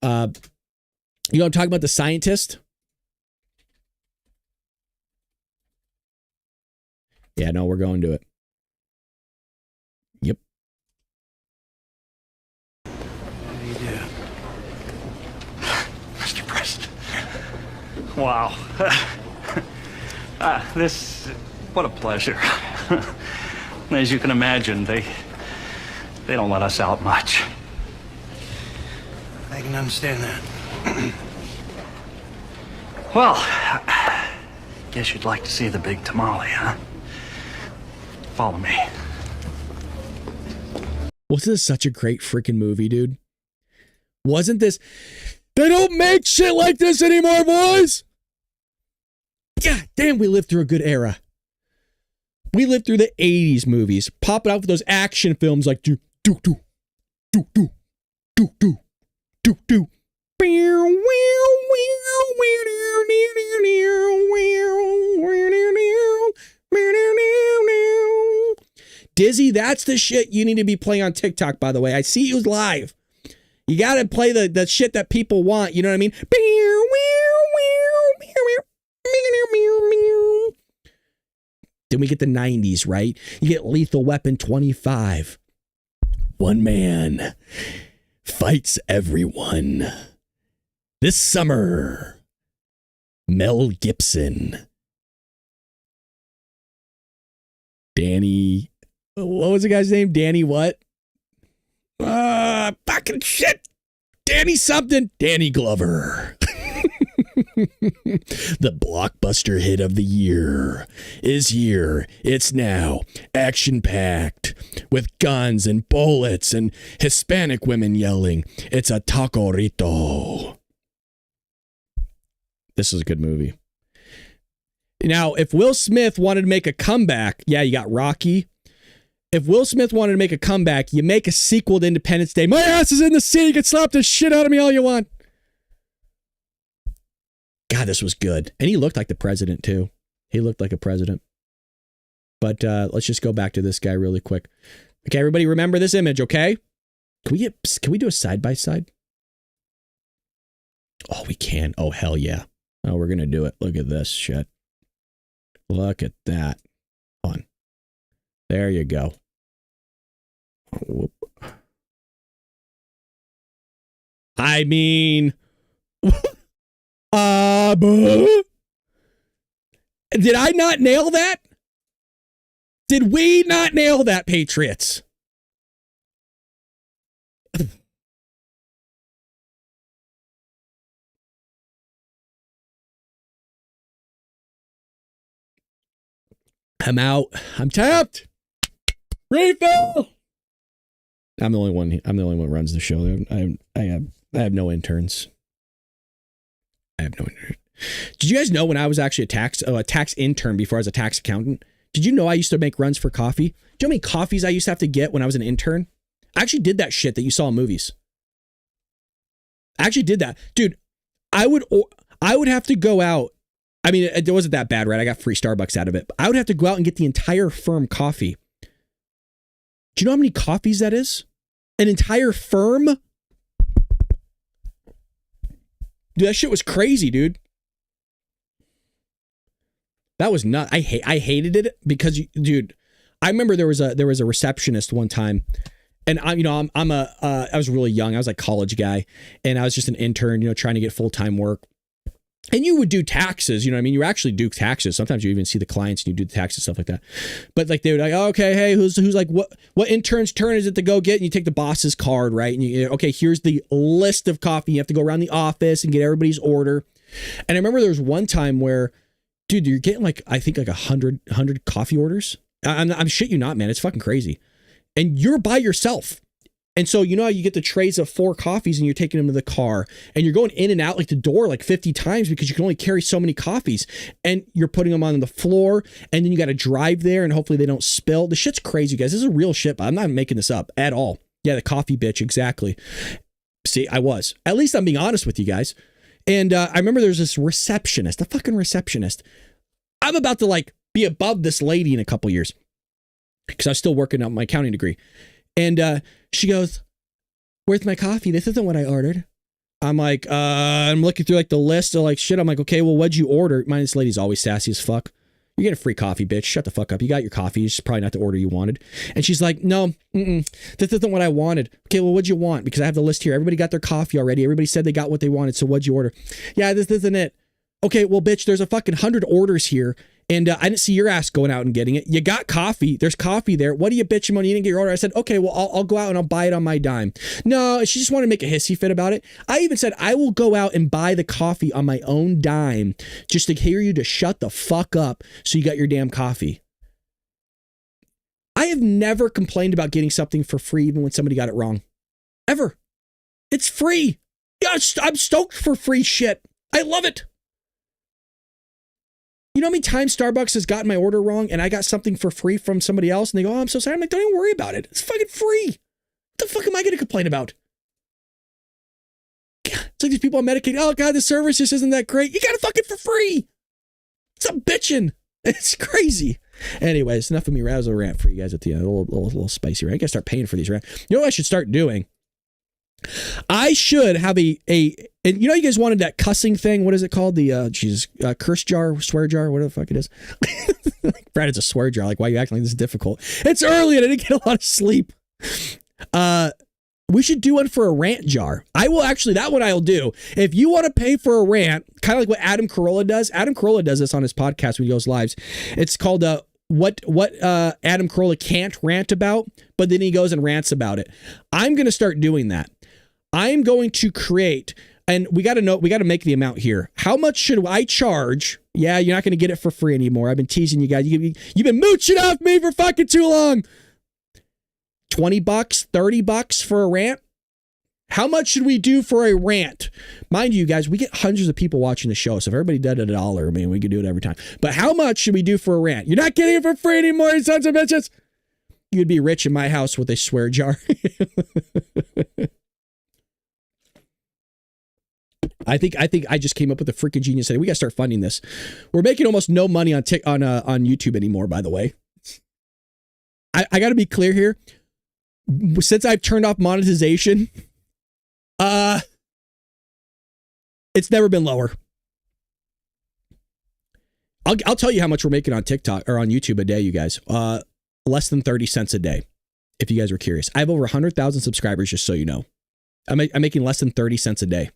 You know what I'm talking about? The scientist. Yeah, no, we're going to it. Yep. How do you do? Mr. President. Wow. What a pleasure. As you can imagine, they don't let us out much. I can understand that. Well, guess you'd like to see the big tamale, huh? Follow me. Wasn't this such a great freaking movie, dude? Wasn't this? They don't make shit like this anymore, boys. God damn, we lived through a good era. We lived through the 80s movies, popping out with those action films like do. Dizzy, that's the shit you need to be playing on TikTok, by the way. I see you live. You got to play the shit that people want. You know what I mean? Then we get the 90s, right? You get Lethal Weapon 25. One man fights everyone. This summer, Mel Gibson. Danny, what was the guy's name? Danny what? Fucking shit. Danny something. Danny Glover. The blockbuster hit of the year is here. It's now action-packed with guns and bullets and Hispanic women yelling. It's a tacorito. This is a good movie. Now, if Will Smith wanted to make a comeback, yeah, you got Rocky. If Will Smith wanted to make a comeback, you make a sequel to Independence Day. My ass is in the city. You can slap the shit out of me all you want. God, this was good. And he looked like the president, too. He looked like a president. But let's just go back to this guy really quick. Okay, everybody remember this image, okay? Can we do a side-by-side? Oh, we can. Oh, hell yeah. Oh, we're going to do it. Look at this shit. Look at that. On. There you go. Oh, whoop. I mean, did I not nail that? Did we not nail that, Patriots? I'm out. I'm tapped. Refill. I'm the only one who runs the show. I have no interns. I have no interns. Did you guys know when I was actually a tax intern before I was a tax accountant? Did you know I used to make runs for coffee? Do you know how many coffees I used to have to get when I was an intern? I actually did that shit that you saw in movies. I actually did that. Dude, I would have to go out. I mean, it wasn't that bad, right? I got free Starbucks out of it. But I would have to go out and get the entire firm coffee. Do you know how many coffees that is? An entire firm? Dude, that shit was crazy, dude. That was nuts. I hated it because, dude, I remember there was a receptionist one time, and I was really young. I was like a college guy, and I was just an intern, trying to get full-time work. And you would do taxes, you know what I mean? You actually do taxes. Sometimes you even see the clients and you do the taxes, stuff like that. But like they would like, oh, okay, hey, who's like, what intern's turn is it to go get? And you take the boss's card, right? And okay, here's the list of coffee. You have to go around the office and get everybody's order. And I remember there was one time where, dude, you're getting like, I think like 100 coffee orders. I'm shit you not, man. It's fucking crazy. And you're by yourself. And so, you know how you get the trays of 4 coffees and you're taking them to the car and you're going in and out like the door like 50 times because you can only carry so many coffees, and you're putting them on the floor, and then you got to drive there and hopefully they don't spill. The shit's crazy, guys. This is a real shit, but I'm not making this up at all. Yeah, the coffee bitch. Exactly. See, I was. At least I'm being honest with you guys. And I remember there's this receptionist, a fucking receptionist. I'm about to like be above this lady in a couple years because I was still working on my accounting degree. And she goes, "Where's my coffee? This isn't what I ordered." I'm like, I'm looking through like the list of like shit. I'm like, okay, well, what'd you order? This lady's always sassy as fuck. You're getting free coffee, bitch. Shut the fuck up. You got your coffee. It's probably not the order you wanted. And she's like, no, this isn't what I wanted. Okay, well, what'd you want? Because I have the list here. Everybody got their coffee already. Everybody said they got what they wanted. So what'd you order? Yeah, this isn't it. Okay, well, bitch, there's a fucking 100 orders here. And I didn't see your ass going out and getting it. You got coffee. There's coffee there. What are you bitching when you didn't get your order? I said, okay, well, I'll go out and I'll buy it on my dime. No, she just wanted to make a hissy fit about it. I even said, I will go out and buy the coffee on my own dime just to hear you to shut the fuck up so you got your damn coffee. I have never complained about getting something for free even when somebody got it wrong. Ever. It's free. Yeah, I'm stoked for free shit. I love it. You know how many times Starbucks has gotten my order wrong and I got something for free from somebody else and they go, oh, I'm so sorry. I'm like, don't even worry about it. It's fucking free. What the fuck am I going to complain about? God, it's like these people on Medicaid. Oh, God, the service just isn't that great. You got it fucking for free. Stop bitching. It's crazy. Anyways, enough of me. That was a rant for you guys at the end. A little spicy rant. I got to start paying for these rants. You know what I should start doing? I should have and you know, you guys wanted that cussing thing. What is it called? The curse jar, swear jar, whatever the fuck it is. Brad, it's a swear jar. Like, why are you acting like this is difficult? It's early and I didn't get a lot of sleep. We should do one for a rant jar. I will actually, that one I'll do. If you want to pay for a rant, kind of like what Adam Carolla does. Adam Carolla does this on his podcast when he goes lives. It's called what Adam Carolla can't rant about, but then he goes and rants about it. I'm going to start doing that. I'm going to create, and we got to make the amount here. How much should I charge? Yeah, you're not going to get it for free anymore. I've been teasing you guys. You've been mooching off me for fucking too long. $20, $30 for a rant? How much should we do for a rant? Mind you guys, we get hundreds of people watching the show, so if everybody did $1, I mean, we could do it every time. But how much should we do for a rant? You're not getting it for free anymore, you sons of bitches. You'd be rich in my house with a swear jar. I think I just came up with a freaking genius idea. We got to start funding this. We're making almost no money on YouTube anymore, by the way. I got to be clear here. Since I've turned off monetization, it's never been lower. I'll tell you how much we're making on TikTok or on YouTube a day, you guys. Less than 30 cents a day, if you guys were curious. I have over 100,000 subscribers, just so you know. I'm making less than 30 cents a day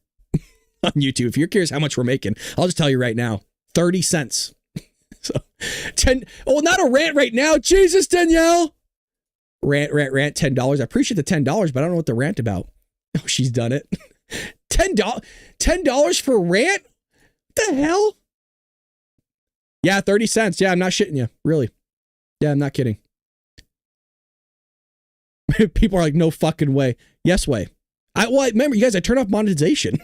on YouTube. If you're curious how much we're making, I'll just tell you right now, 30 cents. So not a rant right now. Jesus, Danielle. Rant, $10. I appreciate the $10, but I don't know what the rant about. Oh, she's done it. $10 for rant? What the hell? Yeah, 30 cents. Yeah, I'm not shitting you. Really. Yeah, I'm not kidding. People are like, no fucking way. Yes way. Remember, you guys, I turned off monetization.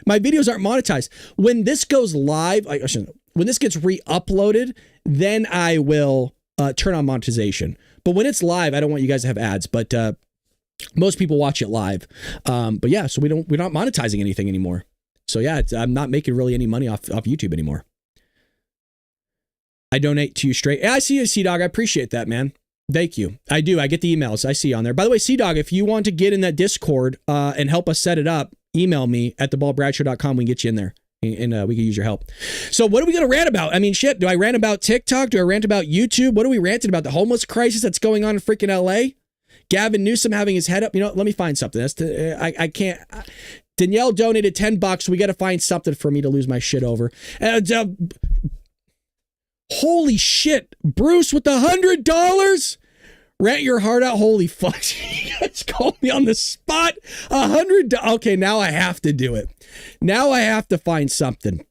My videos aren't monetized. When this goes live, when this gets re-uploaded, then I will turn on monetization. But when it's live, I don't want you guys to have ads. But most people watch it live. But yeah, so we're not monetizing anything anymore. So yeah, I'm not making really any money off YouTube anymore. I donate to you straight. I see you, Sea-Dog. I appreciate that, man. Thank you. I do. I get the emails. I see on there. By the way, Sea-Dog, if you want to get in that Discord and help us set it up, email me at thebaldbradshow.com. We can get you in there and we can use your help. So what are we going to rant about? I mean, shit, do I rant about TikTok? Do I rant about YouTube? What are we ranting about? The homeless crisis that's going on in freaking LA? Gavin Newsom having his head up. You know, let me find something. I can't. Danielle donated $10. We got to find something for me to lose my shit over. Holy shit. Bruce with the $100? Rant your heart out. Holy fuck. You guys called me on the spot. $100. Okay, now I have to do it. Now I have to find something.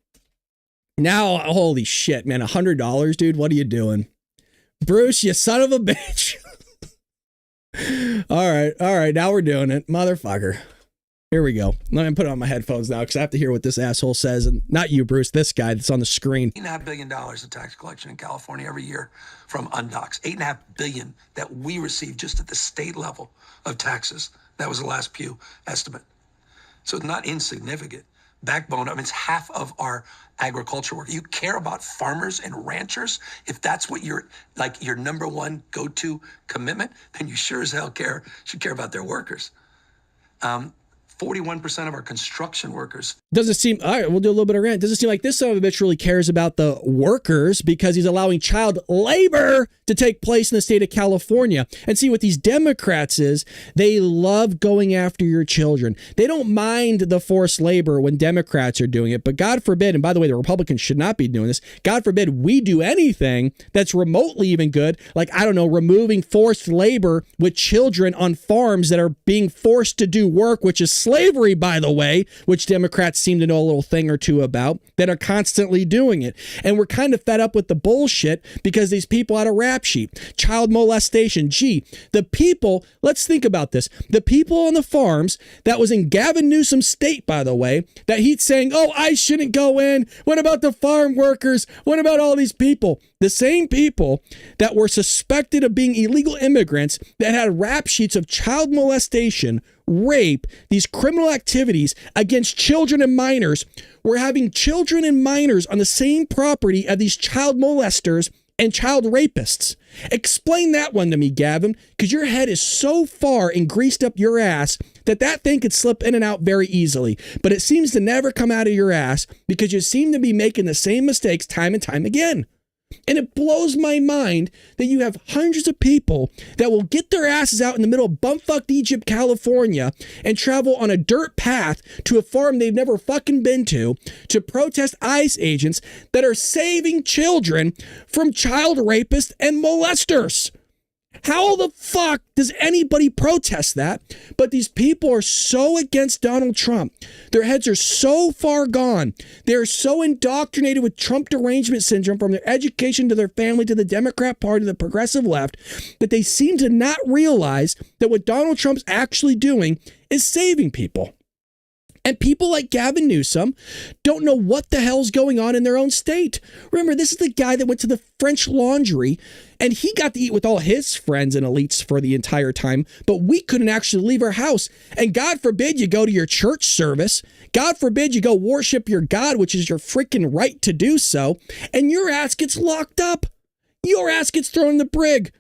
Now, holy shit, man. $100, dude. What are you doing? Bruce, you son of a bitch. All right. Now we're doing it. Motherfucker. Here we go. Let me put on my headphones now because I have to hear what this asshole says. And not you, Bruce, this guy that's on the screen. $8.5 billion of tax collection in California every year from undocs. $8.5 billion that we receive just at the state level of taxes. That was the last Pew estimate. So it's not insignificant. Backbone, I mean, it's half of our agriculture work. You care about farmers and ranchers? If that's what your number one go-to commitment, then you sure as hell should care about their workers. 41% of our construction workers. Doesn't seem, all right, we'll do a little bit of rant. Doesn't seem like this son of a bitch really cares about the workers because he's allowing child labor to take place in the state of California. And see, what these Democrats is, they love going after your children. They don't mind the forced labor when Democrats are doing it. But God forbid, and by the way, the Republicans should not be doing this. God forbid we do anything that's remotely even good. Like, I don't know, removing forced labor with children on farms that are being forced to do work, which is slavery, by the way, which Democrats seem to know a little thing or two about, that are constantly doing it. And we're kind of fed up with the bullshit because these people had a rap sheet. Child molestation. Gee, the people, let's think about this. The people on the farms that was in Gavin Newsom's state, by the way, that he's saying, oh, I shouldn't go in. What about the farm workers? What about all these people? The same people that were suspected of being illegal immigrants that had rap sheets of child molestation, rape, these criminal activities against children and minors, were having children and minors on the same property as these child molesters and child rapists. Explain that one to me, Gavin, because your head is so far and greased up your ass that thing could slip in and out very easily. But it seems to never come out of your ass because you seem to be making the same mistakes time and time again. And it blows my mind that you have hundreds of people that will get their asses out in the middle of bumfucked Egypt, California, and travel on a dirt path to a farm they've never fucking been to protest ICE agents that are saving children from child rapists and molesters. How the fuck does anybody protest that? But these people are so against Donald Trump. Their heads are so far gone. They're so indoctrinated with Trump derangement syndrome from their education to their family to the Democrat Party, the progressive left, that they seem to not realize that what Donald Trump's actually doing is saving people. And people like Gavin Newsom don't know what the hell's going on in their own state. Remember, this is the guy that went to the French Laundry and he got to eat with all his friends and elites for the entire time, but we couldn't actually leave our house. And God forbid you go to your church service. God forbid you go worship your God, which is your freaking right to do so. And your ass gets locked up. Your ass gets thrown in the brig.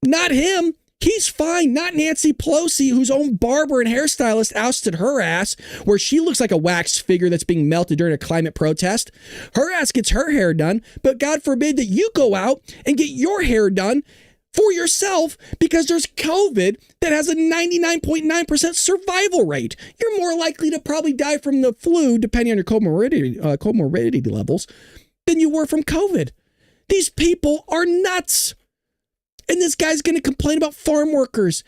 Not him. He's fine. Not Nancy Pelosi, whose own barber and hairstylist ousted her ass, where she looks like a wax figure that's being melted during a climate protest. Her ass gets her hair done, but God forbid that you go out and get your hair done for yourself because there's COVID that has a 99.9% survival rate. You're more likely to probably die from the flu, depending on your comorbidity levels, than you were from COVID. These people are nuts. And this guy's going to complain about farm workers.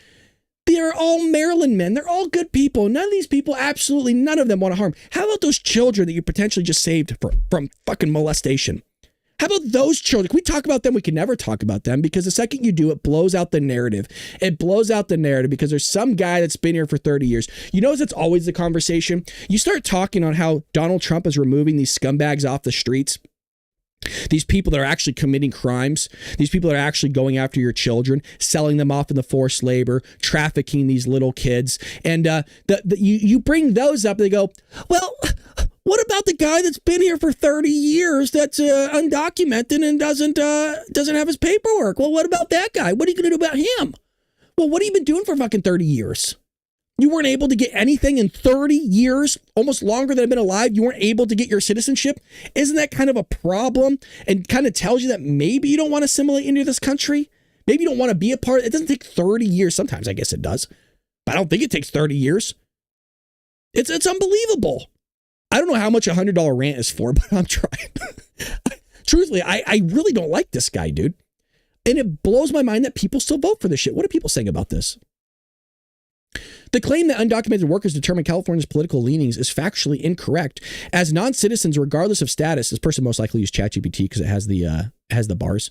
They're all Maryland men. They're all good people. None of these people, absolutely none of them want to harm. How about those children that you potentially just saved from fucking molestation? How about those children? Can we talk about them? We can never talk about them because the second you do, it blows out the narrative. It blows out the narrative because there's some guy that's been here for 30 years. You notice it's always the conversation. You start talking on how Donald Trump is removing these scumbags off the streets. These people that are actually committing crimes, these people that are actually going after your children, selling them off in the forced labor, trafficking these little kids. And you bring those up and they go, well, what about the guy that's been here for 30 years that's undocumented and doesn't have his paperwork? Well, what about that guy? What are you going to do about him? Well, what have you been doing for fucking 30 years? You weren't able to get anything in 30 years, almost longer than I've been alive. You weren't able to get your citizenship. Isn't that kind of a problem? And kind of tells you that maybe you don't want to assimilate into this country. Maybe you don't want to be a part. It doesn't take 30 years. Sometimes I guess it does, but I don't think it takes 30 years. It's unbelievable. I don't know how much a $100 rant is for, but I'm trying. Truthfully, I really don't like this guy, dude. And it blows my mind that people still vote for this shit. What are people saying about this? The claim that undocumented workers determine California's political leanings is factually incorrect, as non-citizens, regardless of status, this person most likely used ChatGPT because it has the bars.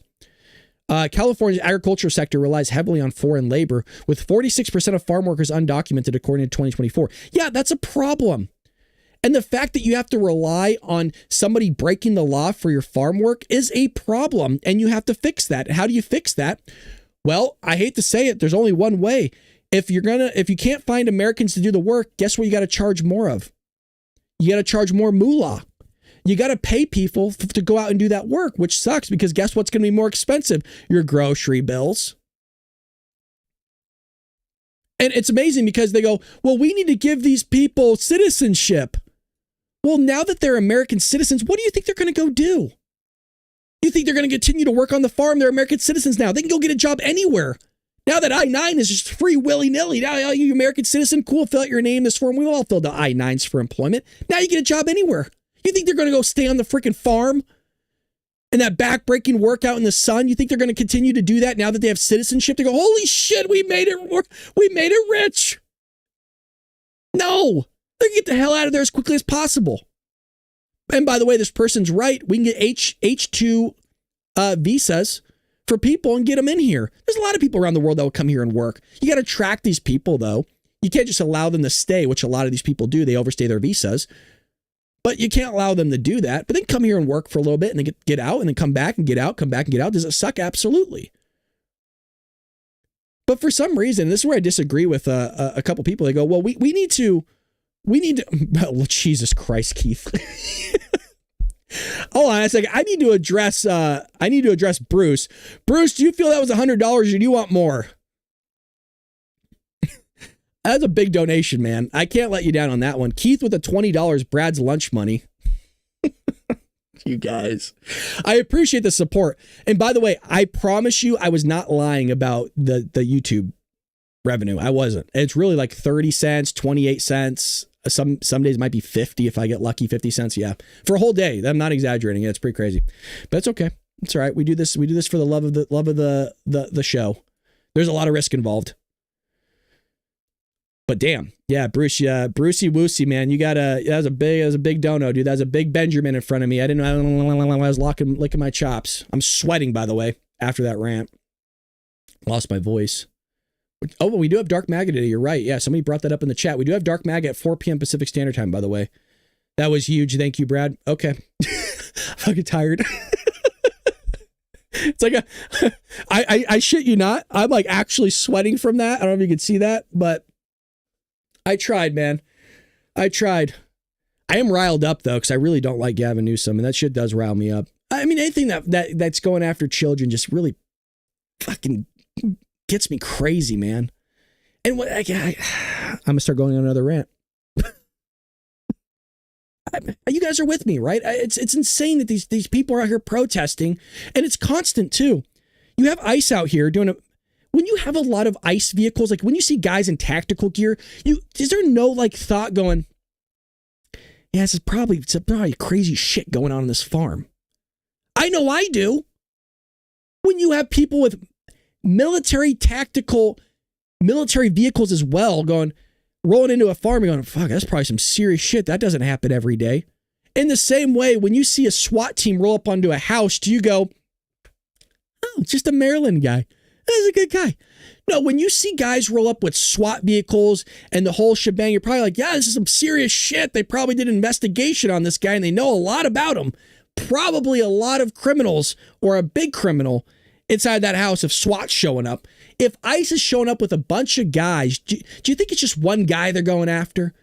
California's agriculture sector relies heavily on foreign labor, with 46% of farm workers undocumented according to 2024. Yeah, that's a problem. And the fact that you have to rely on somebody breaking the law for your farm work is a problem, and you have to fix that. How do you fix that? Well, I hate to say it, there's only one way. If you can't find Americans to do the work, guess what you got to charge more of? You got to charge more moolah. You got to pay people to go out and do that work, which sucks because guess what's going to be more expensive? Your grocery bills. And it's amazing because they go, well, we need to give these people citizenship. Well, now that they're American citizens, what do you think they're going to go do? You think they're going to continue to work on the farm? They're American citizens now. They can go get a job anywhere. Now that I-9 is just free willy-nilly. Now you American citizen, cool, fill out your name, this form. We all filled out I-9s for employment. Now you get a job anywhere. You think they're going to go stay on the freaking farm and that back-breaking work out in the sun? You think they're going to continue to do that now that they have citizenship? They go, holy shit, we made it rich. No, they're going to get the hell out of there as quickly as possible. And by the way, this person's right. We can get H2 visas for people and get them in here. There's a lot of people around the world that will come here and work. You got to track these people, though. You can't just allow them to stay, which a lot of these people do. They overstay their visas. But you can't allow them to do that. But then come here and work for a little bit and then get out and then come back and get out, come back and get out. Does it suck? Absolutely. But for some reason, this is where I disagree with a couple people. They go, well, we need to, oh, Jesus Christ, Keith. Hold on a second. I need to address Bruce. Bruce, do you feel that was $100 or do you want more? That's a big donation, man. I can't let you down on that one. Keith with the $20, Brad's lunch money. You guys. I appreciate the support. And by the way, I promise you I was not lying about the YouTube revenue. I wasn't. It's really like 30 cents, 28 cents. Some days it might be 50 if I get lucky, 50 cents. Yeah. For a whole day. I'm not exaggerating. Yeah, it's pretty crazy. But it's okay. It's all right. We do this for the love of the show. There's a lot of risk involved. But damn. Yeah, Bruce, Brucey Woosey, man. That was a big dono, dude. That was a big Benjamin in front of me. I was licking my chops. I'm sweating, by the way, after that rant. Lost my voice. Oh, well, we do have Dark Maga today. You're right. Yeah, somebody brought that up in the chat. We do have Dark Maga at 4 p.m. Pacific Standard Time, by the way. That was huge. Thank you, Brad. Okay. I'm fucking tired. It's like I shit you not. I'm like actually sweating from that. I don't know if you can see that, but I tried, man. I tried. I am riled up, though, because I really don't like Gavin Newsom, and that shit does rile me up. I mean, anything that's going after children just really fucking gets me crazy, man. And I'm going to start going on another rant. You guys are with me, right? It's insane that these people are out here protesting, and it's constant, too. You have ICE out here doing when you have a lot of ICE vehicles, like when you see guys in tactical gear, is there no like thought going, yeah, it's probably crazy shit going on this farm? I know I do. When you have people with military vehicles as well rolling into a farm and going, fuck, that's probably some serious shit. That doesn't happen every day. In the same way, when you see a SWAT team roll up onto a house, do you go, oh, it's just a Maryland guy. That's a good guy. No, when you see guys roll up with SWAT vehicles and the whole shebang, you're probably like, yeah, this is some serious shit. They probably did an investigation on this guy and they know a lot about him. Probably a lot of criminals or a big criminal inside that house if SWAT's showing up. If ICE is showing up with a bunch of guys, do you think it's just one guy they're going after?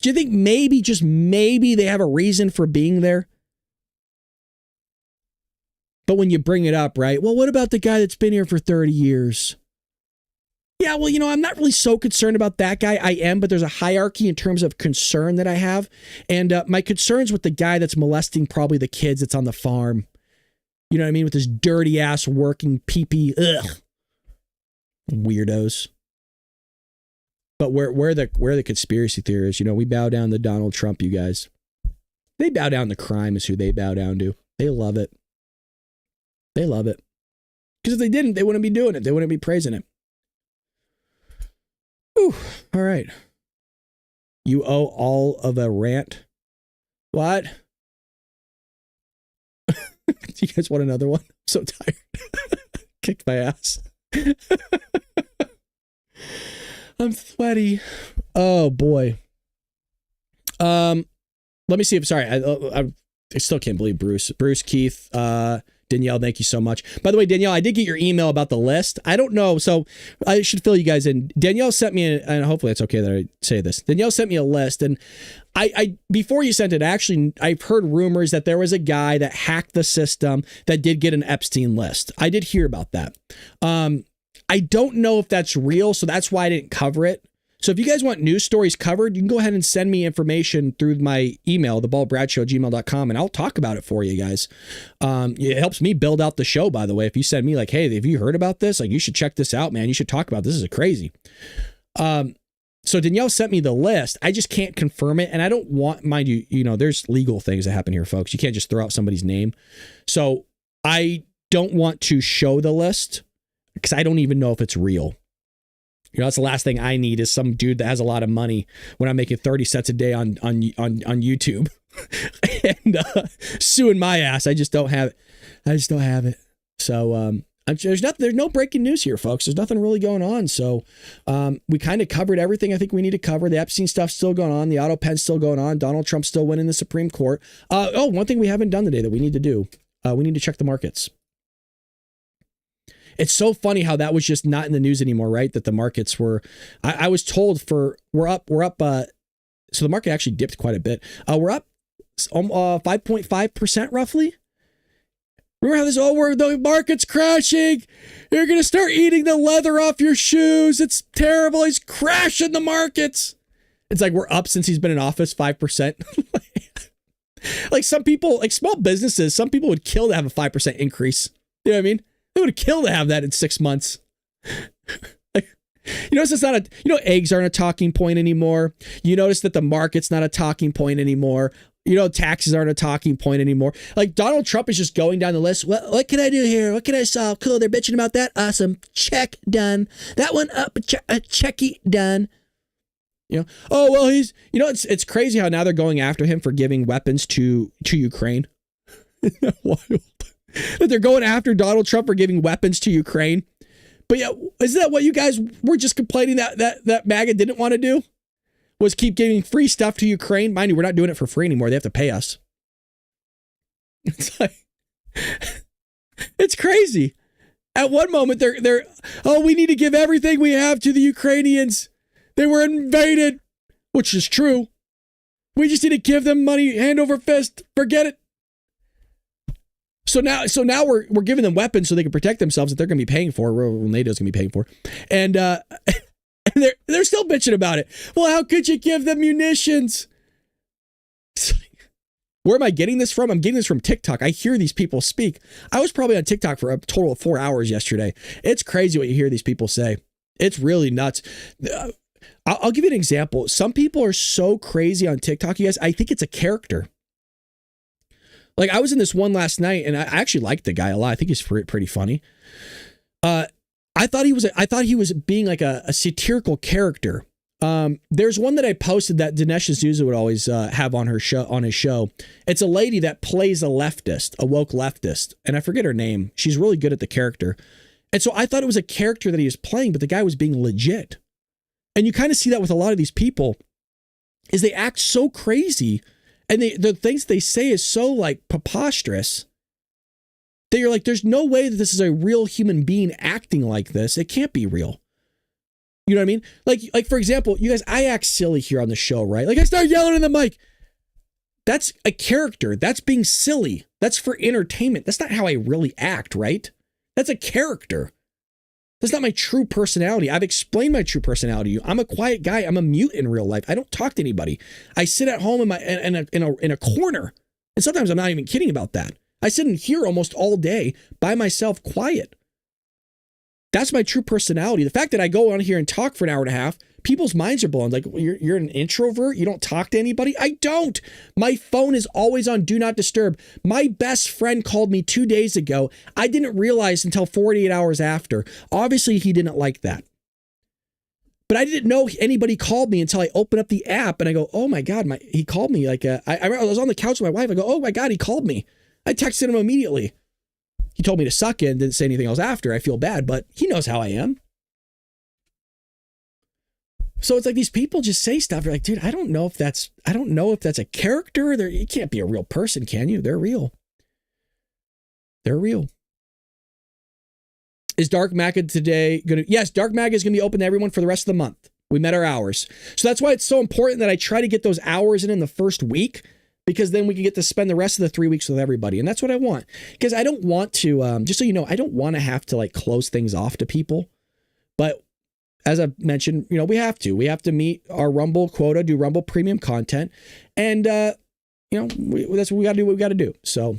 Do you think maybe, just maybe, they have a reason for being there? But when you bring it up, right? Well, what about the guy that's been here for 30 years? Yeah, well, I'm not really so concerned about that guy. I am, but there's a hierarchy in terms of concern that I have. And my concern's with the guy that's molesting probably the kids that's on the farm. You know what I mean? With this dirty ass working pee-pee. Ugh. Weirdos. But where the conspiracy theorists, we bow down to Donald Trump, you guys. They bow down to crime is who they bow down to. They love it. They love it. Because if they didn't, they wouldn't be doing it. They wouldn't be praising it. Whew. All right. You owe all of a rant. What? Do you guys want another one? I'm so tired. Kicked my ass. I'm sweaty. Oh boy. Let me see. Sorry. I still can't believe Bruce, Keith, Danielle, thank you so much. By the way, Danielle, I did get your email about the list. I don't know. So I should fill you guys in. Danielle sent me, and hopefully it's okay that I say this. Danielle sent me a list, and I before you sent it, actually, I've heard rumors that there was a guy that hacked the system that did get an Epstein list. I did hear about that. I don't know if that's real, so that's why I didn't cover it. So if you guys want news stories covered, you can go ahead and send me information through my email, thebaldbradshow@gmail.com, and I'll talk about it for you guys. It helps me build out the show, by the way. If you send me like, hey, have you heard about this? Like, you should check this out, man. You should talk about this. This is crazy. So Danielle sent me the list. I just can't confirm it. And I don't want, mind you, there's legal things that happen here, folks. You can't just throw out somebody's name. So I don't want to show the list because I don't even know if it's real. That's the last thing I need is some dude that has a lot of money when I'm making 30 cents a day on YouTube and suing my ass. I just don't have it. So there's no breaking news here, folks. There's nothing really going on. So we kind of covered everything I think we need to cover. The Epstein stuff's still going on. The auto pen's still going on. Donald Trump's still winning the Supreme Court. One thing we haven't done today that we need to do. We need to check the markets. It's so funny how that was just not in the news anymore, right? That the markets were, I was told we're up. So the market actually dipped quite a bit. We're up 5.5% roughly. Remember how the market's crashing. You're going to start eating the leather off your shoes. It's terrible. He's crashing the markets. It's like we're up since he's been in office 5%. Like some people, like small businesses, some people would kill to have a 5% increase. You know what I mean? They would kill to have that in 6 months. It's not eggs aren't a talking point anymore. You notice that the market's not a talking point anymore. Taxes aren't a talking point anymore. Like Donald Trump is just going down the list. What can I do here? What can I solve? Cool. They're bitching about that. Awesome. Check done. That one up. A checky done. Oh, well, he's, it's crazy how now they're going after him for giving weapons to Ukraine. Isn't that wild? That they're going after Donald Trump for giving weapons to Ukraine. But yeah, isn't that what you guys were just complaining that MAGA didn't want to do? Was keep giving free stuff to Ukraine? Mind you, we're not doing it for free anymore. They have to pay us. It's like, it's crazy. At one moment, they're we need to give everything we have to the Ukrainians. They were invaded, which is true. We just need to give them money, hand over fist. Forget it. So now we're giving them weapons so they can protect themselves that they're going to be paying for. Well, NATO's going to be paying for, and they're still bitching about it. Well, how could you give them munitions? Where am I getting this from? I'm getting this from TikTok. I hear these people speak. I was probably on TikTok for a total of 4 hours yesterday. It's crazy what you hear these people say. It's really nuts. I'll give you an example. Some people are so crazy on TikTok, you guys. I think it's a character. Like I was in this one last night, and I actually liked the guy a lot. I think he's pretty funny. I thought he was being like a satirical character. There's one that I posted that Dinesh D'Souza would always have on his show. It's a lady that plays a leftist, a woke leftist, and I forget her name. She's really good at the character. And so I thought it was a character that he was playing, but the guy was being legit. And you kind of see that with a lot of these people is they act so crazy and the things they say is so like preposterous that you're like, there's no way that this is a real human being acting like this. It can't be real. You know what I mean? Like for example, you guys, I act silly here on the show, right? Like I start yelling in the mic. That's a character. That's being silly. That's for entertainment. That's not how I really act, right? That's a character. That's not my true personality. I've explained my true personality to you. I'm a quiet guy. I'm a mute in real life. I don't talk to anybody. I sit at home in a corner. And sometimes I'm not even kidding about that. I sit in here almost all day by myself, quiet. That's my true personality. The fact that I go on here and talk for an hour and a half, people's minds are blown. Like, you're an introvert? You don't talk to anybody? I don't. My phone is always on Do Not Disturb. My best friend called me 2 days ago. I didn't realize until 48 hours after. Obviously, he didn't like that. But I didn't know anybody called me until I opened up the app and I go, oh my God, he called me. Like, I was on the couch with my wife. I go, oh my God, he called me. I texted him immediately. He told me to suck it and didn't say anything else after. I feel bad, but he knows how I am. So it's like these people just say stuff. You're like, dude, I don't know if that's a character. You can't be a real person, can you? They're real. They're real. Is Dark Maga today going to? Yes, Dark Maga is going to be open to everyone for the rest of the month. We met our hours. So that's why it's so important that I try to get those hours in the first week, because then we can get to spend the rest of the 3 weeks with everybody. And that's what I want. Because I don't want to, just so you know, I don't want to have to like close things off to people. But as I mentioned, we have to meet our Rumble quota, do Rumble premium content. And, that's what we got to do, what we got to do. So,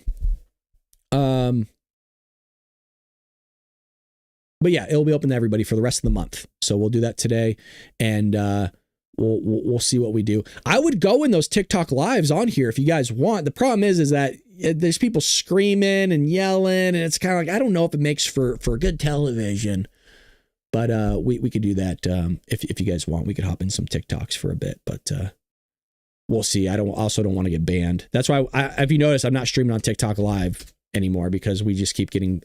but yeah, it'll be open to everybody for the rest of the month. So we'll do that today. And, we'll see what we do. I would go in those TikTok lives on here if you guys want. The problem is that there's people screaming and yelling, and it's kind of like, I don't know if it makes for good television, but we could do that. If you guys want, we could hop in some TikToks for a bit, but we'll see. I also don't want to get banned. That's why if you notice, I'm not streaming on TikTok live anymore, because we just keep getting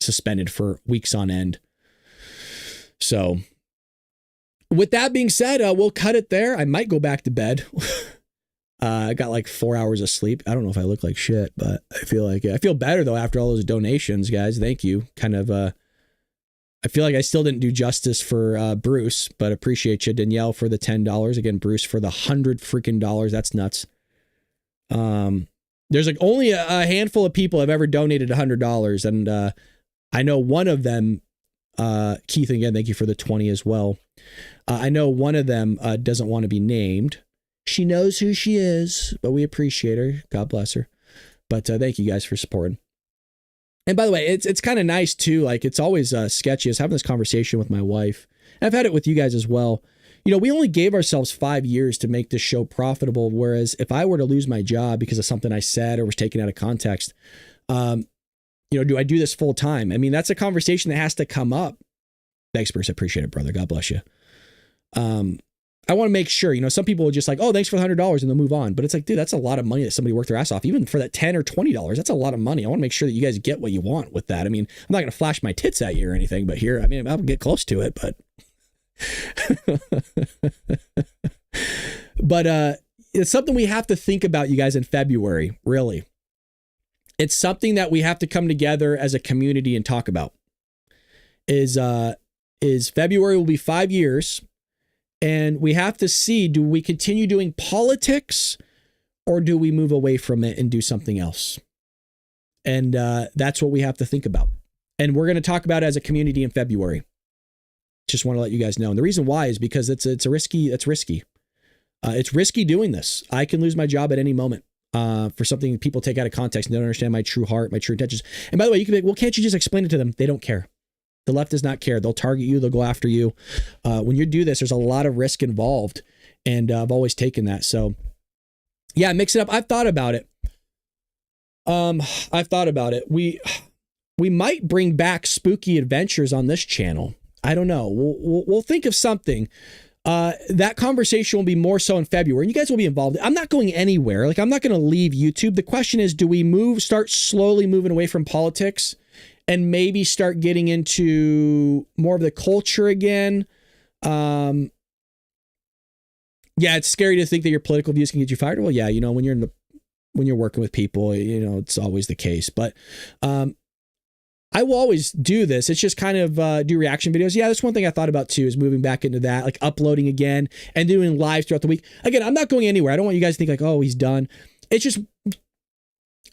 suspended for weeks on end. So with that being said, we'll cut it there. I might go back to bed. I got like 4 hours of sleep. I don't know if I look like shit, but I feel like it. I feel better though after all those donations, guys. Thank you. Kind of, I feel like I still didn't do justice for Bruce, but appreciate you, Danielle, for the $10. Again, Bruce for the $100 freaking dollars. That's nuts. There's like only a handful of people have ever donated $100, and I know one of them. Keith, again, thank you for the 20 as well. I know one of them doesn't want to be named. She knows who she is, but we appreciate her. God bless her. But thank you guys for supporting. And by the way, it's kind of nice too. Like, it's always sketchy. I was having this conversation with my wife. I've had it with you guys as well. We only gave ourselves 5 years to make this show profitable. Whereas if I were to lose my job because of something I said or was taken out of context, do I do this full time? I mean, that's a conversation that has to come up. Thanks, Bruce. I appreciate it, brother. God bless you. I want to make sure, some people are just like, oh, thanks for the $100 and they'll move on. But it's like, dude, that's a lot of money that somebody worked their ass off. Even for that $10 or $20, that's a lot of money. I want to make sure that you guys get what you want with that. I mean, I'm not going to flash my tits at you or anything, but here, I mean, I'll get close to it, but, but, it's something we have to think about, you guys, in February, really. It's something that we have to come together as a community and talk about. Is February will be 5 years, and we have to see, do we continue doing politics or do we move away from it and do something else? And that's what we have to think about. And we're going to talk about it as a community in February. Just want to let you guys know. And the reason why is because it's risky. It's risky doing this. I can lose my job at any moment. for something people take out of context and don't understand my true heart, my true intentions. And by the way, you can be like, well, can't you just explain it to them? They don't care. The left does not care. They'll target you. They'll go after you. When you do this, there's a lot of risk involved. And I've always taken that. So yeah, mix it up. I've thought about it. We might bring back spooky adventures on this channel. I don't know. We'll think of something. That conversation will be more so in February. You guys will be involved. I'm not going anywhere. Like, I'm not going to leave YouTube. The question is, do we start slowly moving away from politics and maybe start getting into more of the culture again? Yeah, it's scary to think that your political views can get you fired. Well, yeah, you know, when you're working with people, you know, it's always the case. But I will always do this. It's just kind of do reaction videos. Yeah, that's one thing I thought about too, is moving back into that, like uploading again and doing lives throughout the week. Again, I'm not going anywhere. I don't want you guys to think like, oh, he's done. It's just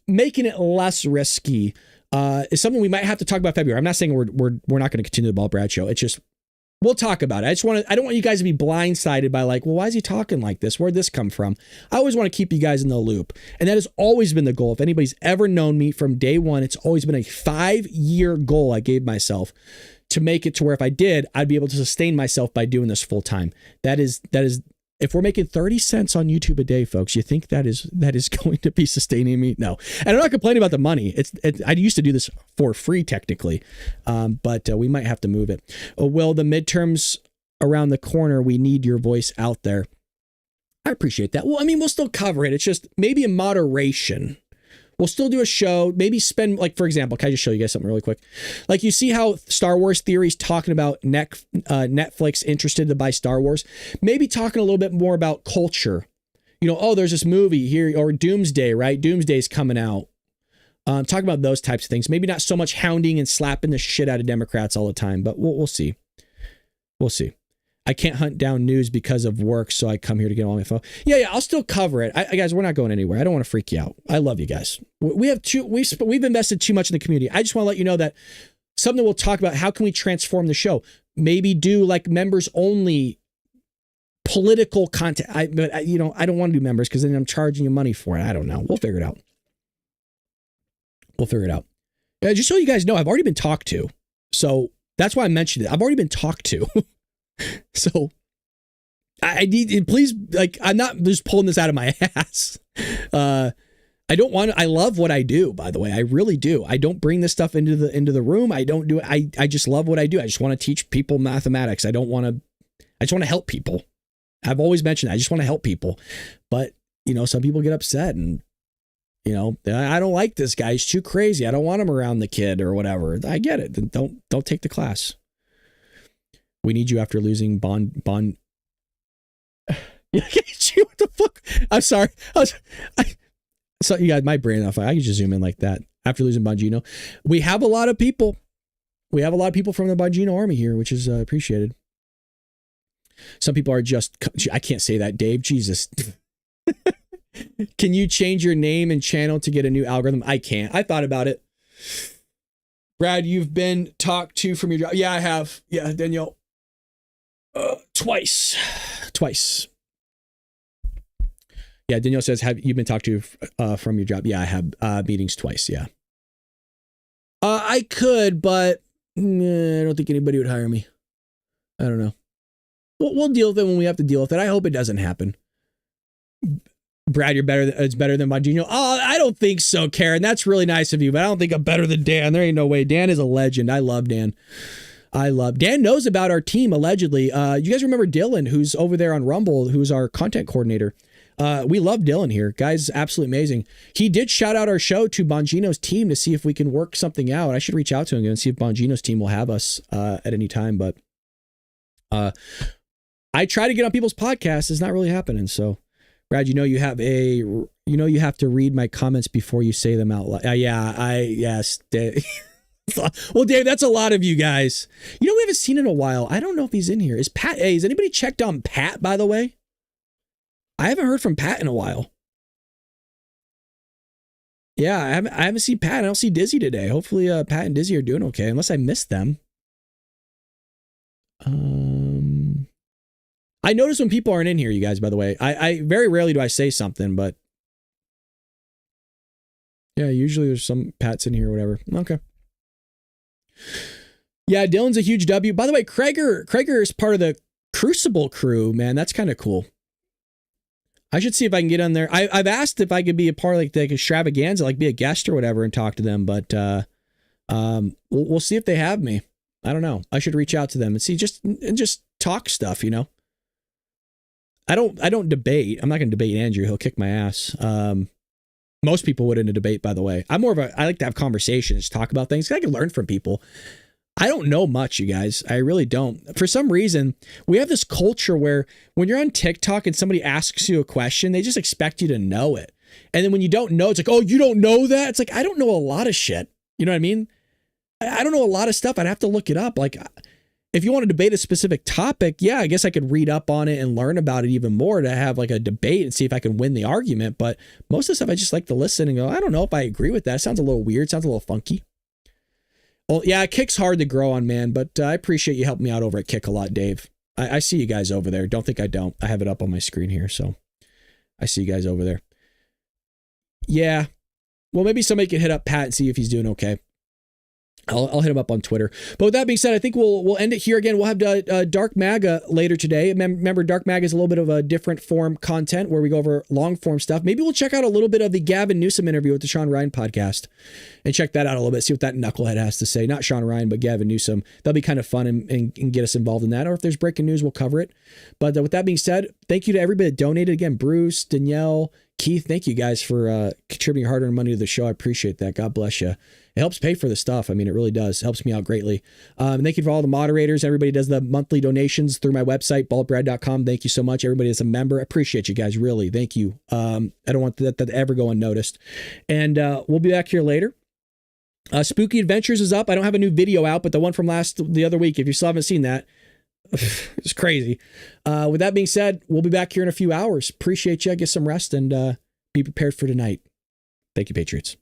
making it less risky is something we might have to talk about February. I'm not saying we're not going to continue the Ball Brad show. It's just, we'll talk about it. I don't want you guys to be blindsided by like, well, why is he talking like this? Where'd this come from? I always want to keep you guys in the loop. And that has always been the goal. If anybody's ever known me from day one, it's always been a 5-year goal I gave myself to make it to where if I did, I'd be able to sustain myself by doing this full time. That is, if we're making 30 cents on YouTube a day, folks, you think that is going to be sustaining me? No. And I'm not complaining about the money. I used to do this for free technically, but we might have to move it. Will, the midterms around the corner, we need your voice out there. I appreciate that. Well, I mean, we'll still cover it. It's just maybe in moderation. We'll still do a show, maybe spend, like, for example, can I just show you guys something really quick? Like, you see how Star Wars Theory's talking about Netflix interested to buy Star Wars? Maybe talking a little bit more about culture. You know, oh, there's this movie here, or Doomsday, right? Doomsday's coming out. Talking about those types of things. Maybe not so much hounding and slapping the shit out of Democrats all the time, but we'll see. We'll see. I can't hunt down news because of work, so I come here to get all my info. Yeah, I'll still cover it. Guys, we're not going anywhere. I don't want to freak you out. I love you guys. We've invested too much in the community. I just want to let you know that something we'll talk about, how can we transform the show? Maybe do like members only political content. I don't want to do members because then I'm charging you money for it. I don't know. We'll figure it out. Yeah, just so you guys know, I've already been talked to. So that's why I mentioned it. I've already been talked to. So I need, please, like, I'm not just pulling this out of my ass. I love what I do, by the way. I really do. I don't bring this stuff into the room. I don't do it. I just love what I do. I just want to teach people mathematics. I just want to help people. I've always mentioned that. I just want to help people. But, you know, some people get upset and, you know, I don't like this guy. He's too crazy. I don't want him around the kid or whatever. I get it. Then don't take the class. We need you after losing Bond. What the fuck? I'm sorry. So you got my brain off. I can just zoom in like that. After losing Bongino, we have a lot of people. We have a lot of people from the Bongino army here, which is appreciated. Some people are just, I can't say that, Dave. Jesus. Can you change your name and channel to get a new algorithm? I can't. I thought about it. Brad, you've been talked to from your job. Yeah, I have. Yeah, Danielle. Twice. Yeah, Danielle says, have you been talked to from your job? Yeah, I have meetings twice. Yeah. I could, but I don't think anybody would hire me. I don't know. We'll deal with it when we have to deal with it. I hope it doesn't happen. Brad, it's better than Bongino. Oh, I don't think so, Karen. That's really nice of you, but I don't think I'm better than Dan. There ain't no way. Dan is a legend. I love Dan. Dan knows about our team, allegedly. You guys remember Dylan, who's over there on Rumble, who's our content coordinator. We love Dylan here. Guy's absolutely amazing. He did shout out our show to Bongino's team to see if we can work something out. I should reach out to him and see if Bongino's team will have us at any time. But I try to get on people's podcasts. It's not really happening. So, Brad, you have to read my comments before you say them out loud. Yes. Well, Dave, that's a lot of you guys. You know, we haven't seen in a while. I don't know if he's in here. Is Pat? Hey, has anybody checked on Pat, by the way? I haven't heard from Pat in a while. Yeah, I haven't seen Pat. I don't see Dizzy today. Hopefully, Pat and Dizzy are doing okay, unless I missed them. I notice when people aren't in here, you guys, by the way. I very rarely do I say something, but Yeah, usually there's some Pats in here or whatever. Okay. Yeah, Dylan's a huge W. By the way, Krager is part of the Crucible crew, man. That's kind of cool. I should see if I can get on there. I've asked if I could be a part of like the extravaganza, like be a guest or whatever and talk to them, but we'll see if they have me. I don't know. I should reach out to them and see just talk stuff, you know. I don't debate. I'm not going to debate Andrew. He'll kick my ass. Most people would in a debate, by the way. I like to have conversations, talk about things. I can learn from people. I don't know much, you guys. I really don't. For some reason, we have this culture where when you're on TikTok and somebody asks you a question, they just expect you to know it. And then when you don't know, it's like, oh, you don't know that? It's like, I don't know a lot of shit. You know what I mean? I don't know a lot of stuff. I'd have to look it up. Like, if you want to debate a specific topic, yeah, I guess I could read up on it and learn about it even more to have like a debate and see if I can win the argument. But most of the stuff, I just like to listen and go, I don't know if I agree with that. It sounds a little weird. Sounds a little funky. Well, yeah, Kick's hard to grow on, man, but I appreciate you helping me out over at Kick a lot, Dave. I see you guys over there. Don't think I don't. I have it up on my screen here, so I see you guys over there. Yeah. Well, maybe somebody can hit up Pat and see if he's doing okay. I'll hit him up on Twitter. But with that being said, I think we'll end it here again. We'll have Dark MAGA later today. Remember, Dark MAGA is a little bit of a different form content where we go over long form stuff. Maybe we'll check out a little bit of the Gavin Newsom interview with the Sean Ryan podcast and check that out a little bit. See what that knucklehead has to say. Not Sean Ryan, but Gavin Newsom. That'll be kind of fun and get us involved in that. Or if there's breaking news, we'll cover it. But with that being said, thank you to everybody that donated. Again, Bruce, Danielle, Keith, thank you guys for contributing hard-earned money to the show. I appreciate that. God bless you. It helps pay for the stuff. I mean, it really does. It helps me out greatly. Thank you for all the moderators. Everybody does the monthly donations through my website, baldbrad.com. Thank you so much. Everybody is a member. I appreciate you guys. Really. Thank you. I don't want that to ever go unnoticed. And we'll be back here later. Spooky Adventures is up. I don't have a new video out, but the one from the other week, if you still haven't seen that, it's crazy. With that being said, we'll be back here in a few hours. Appreciate you. Get some rest and be prepared for tonight. Thank you, Patriots.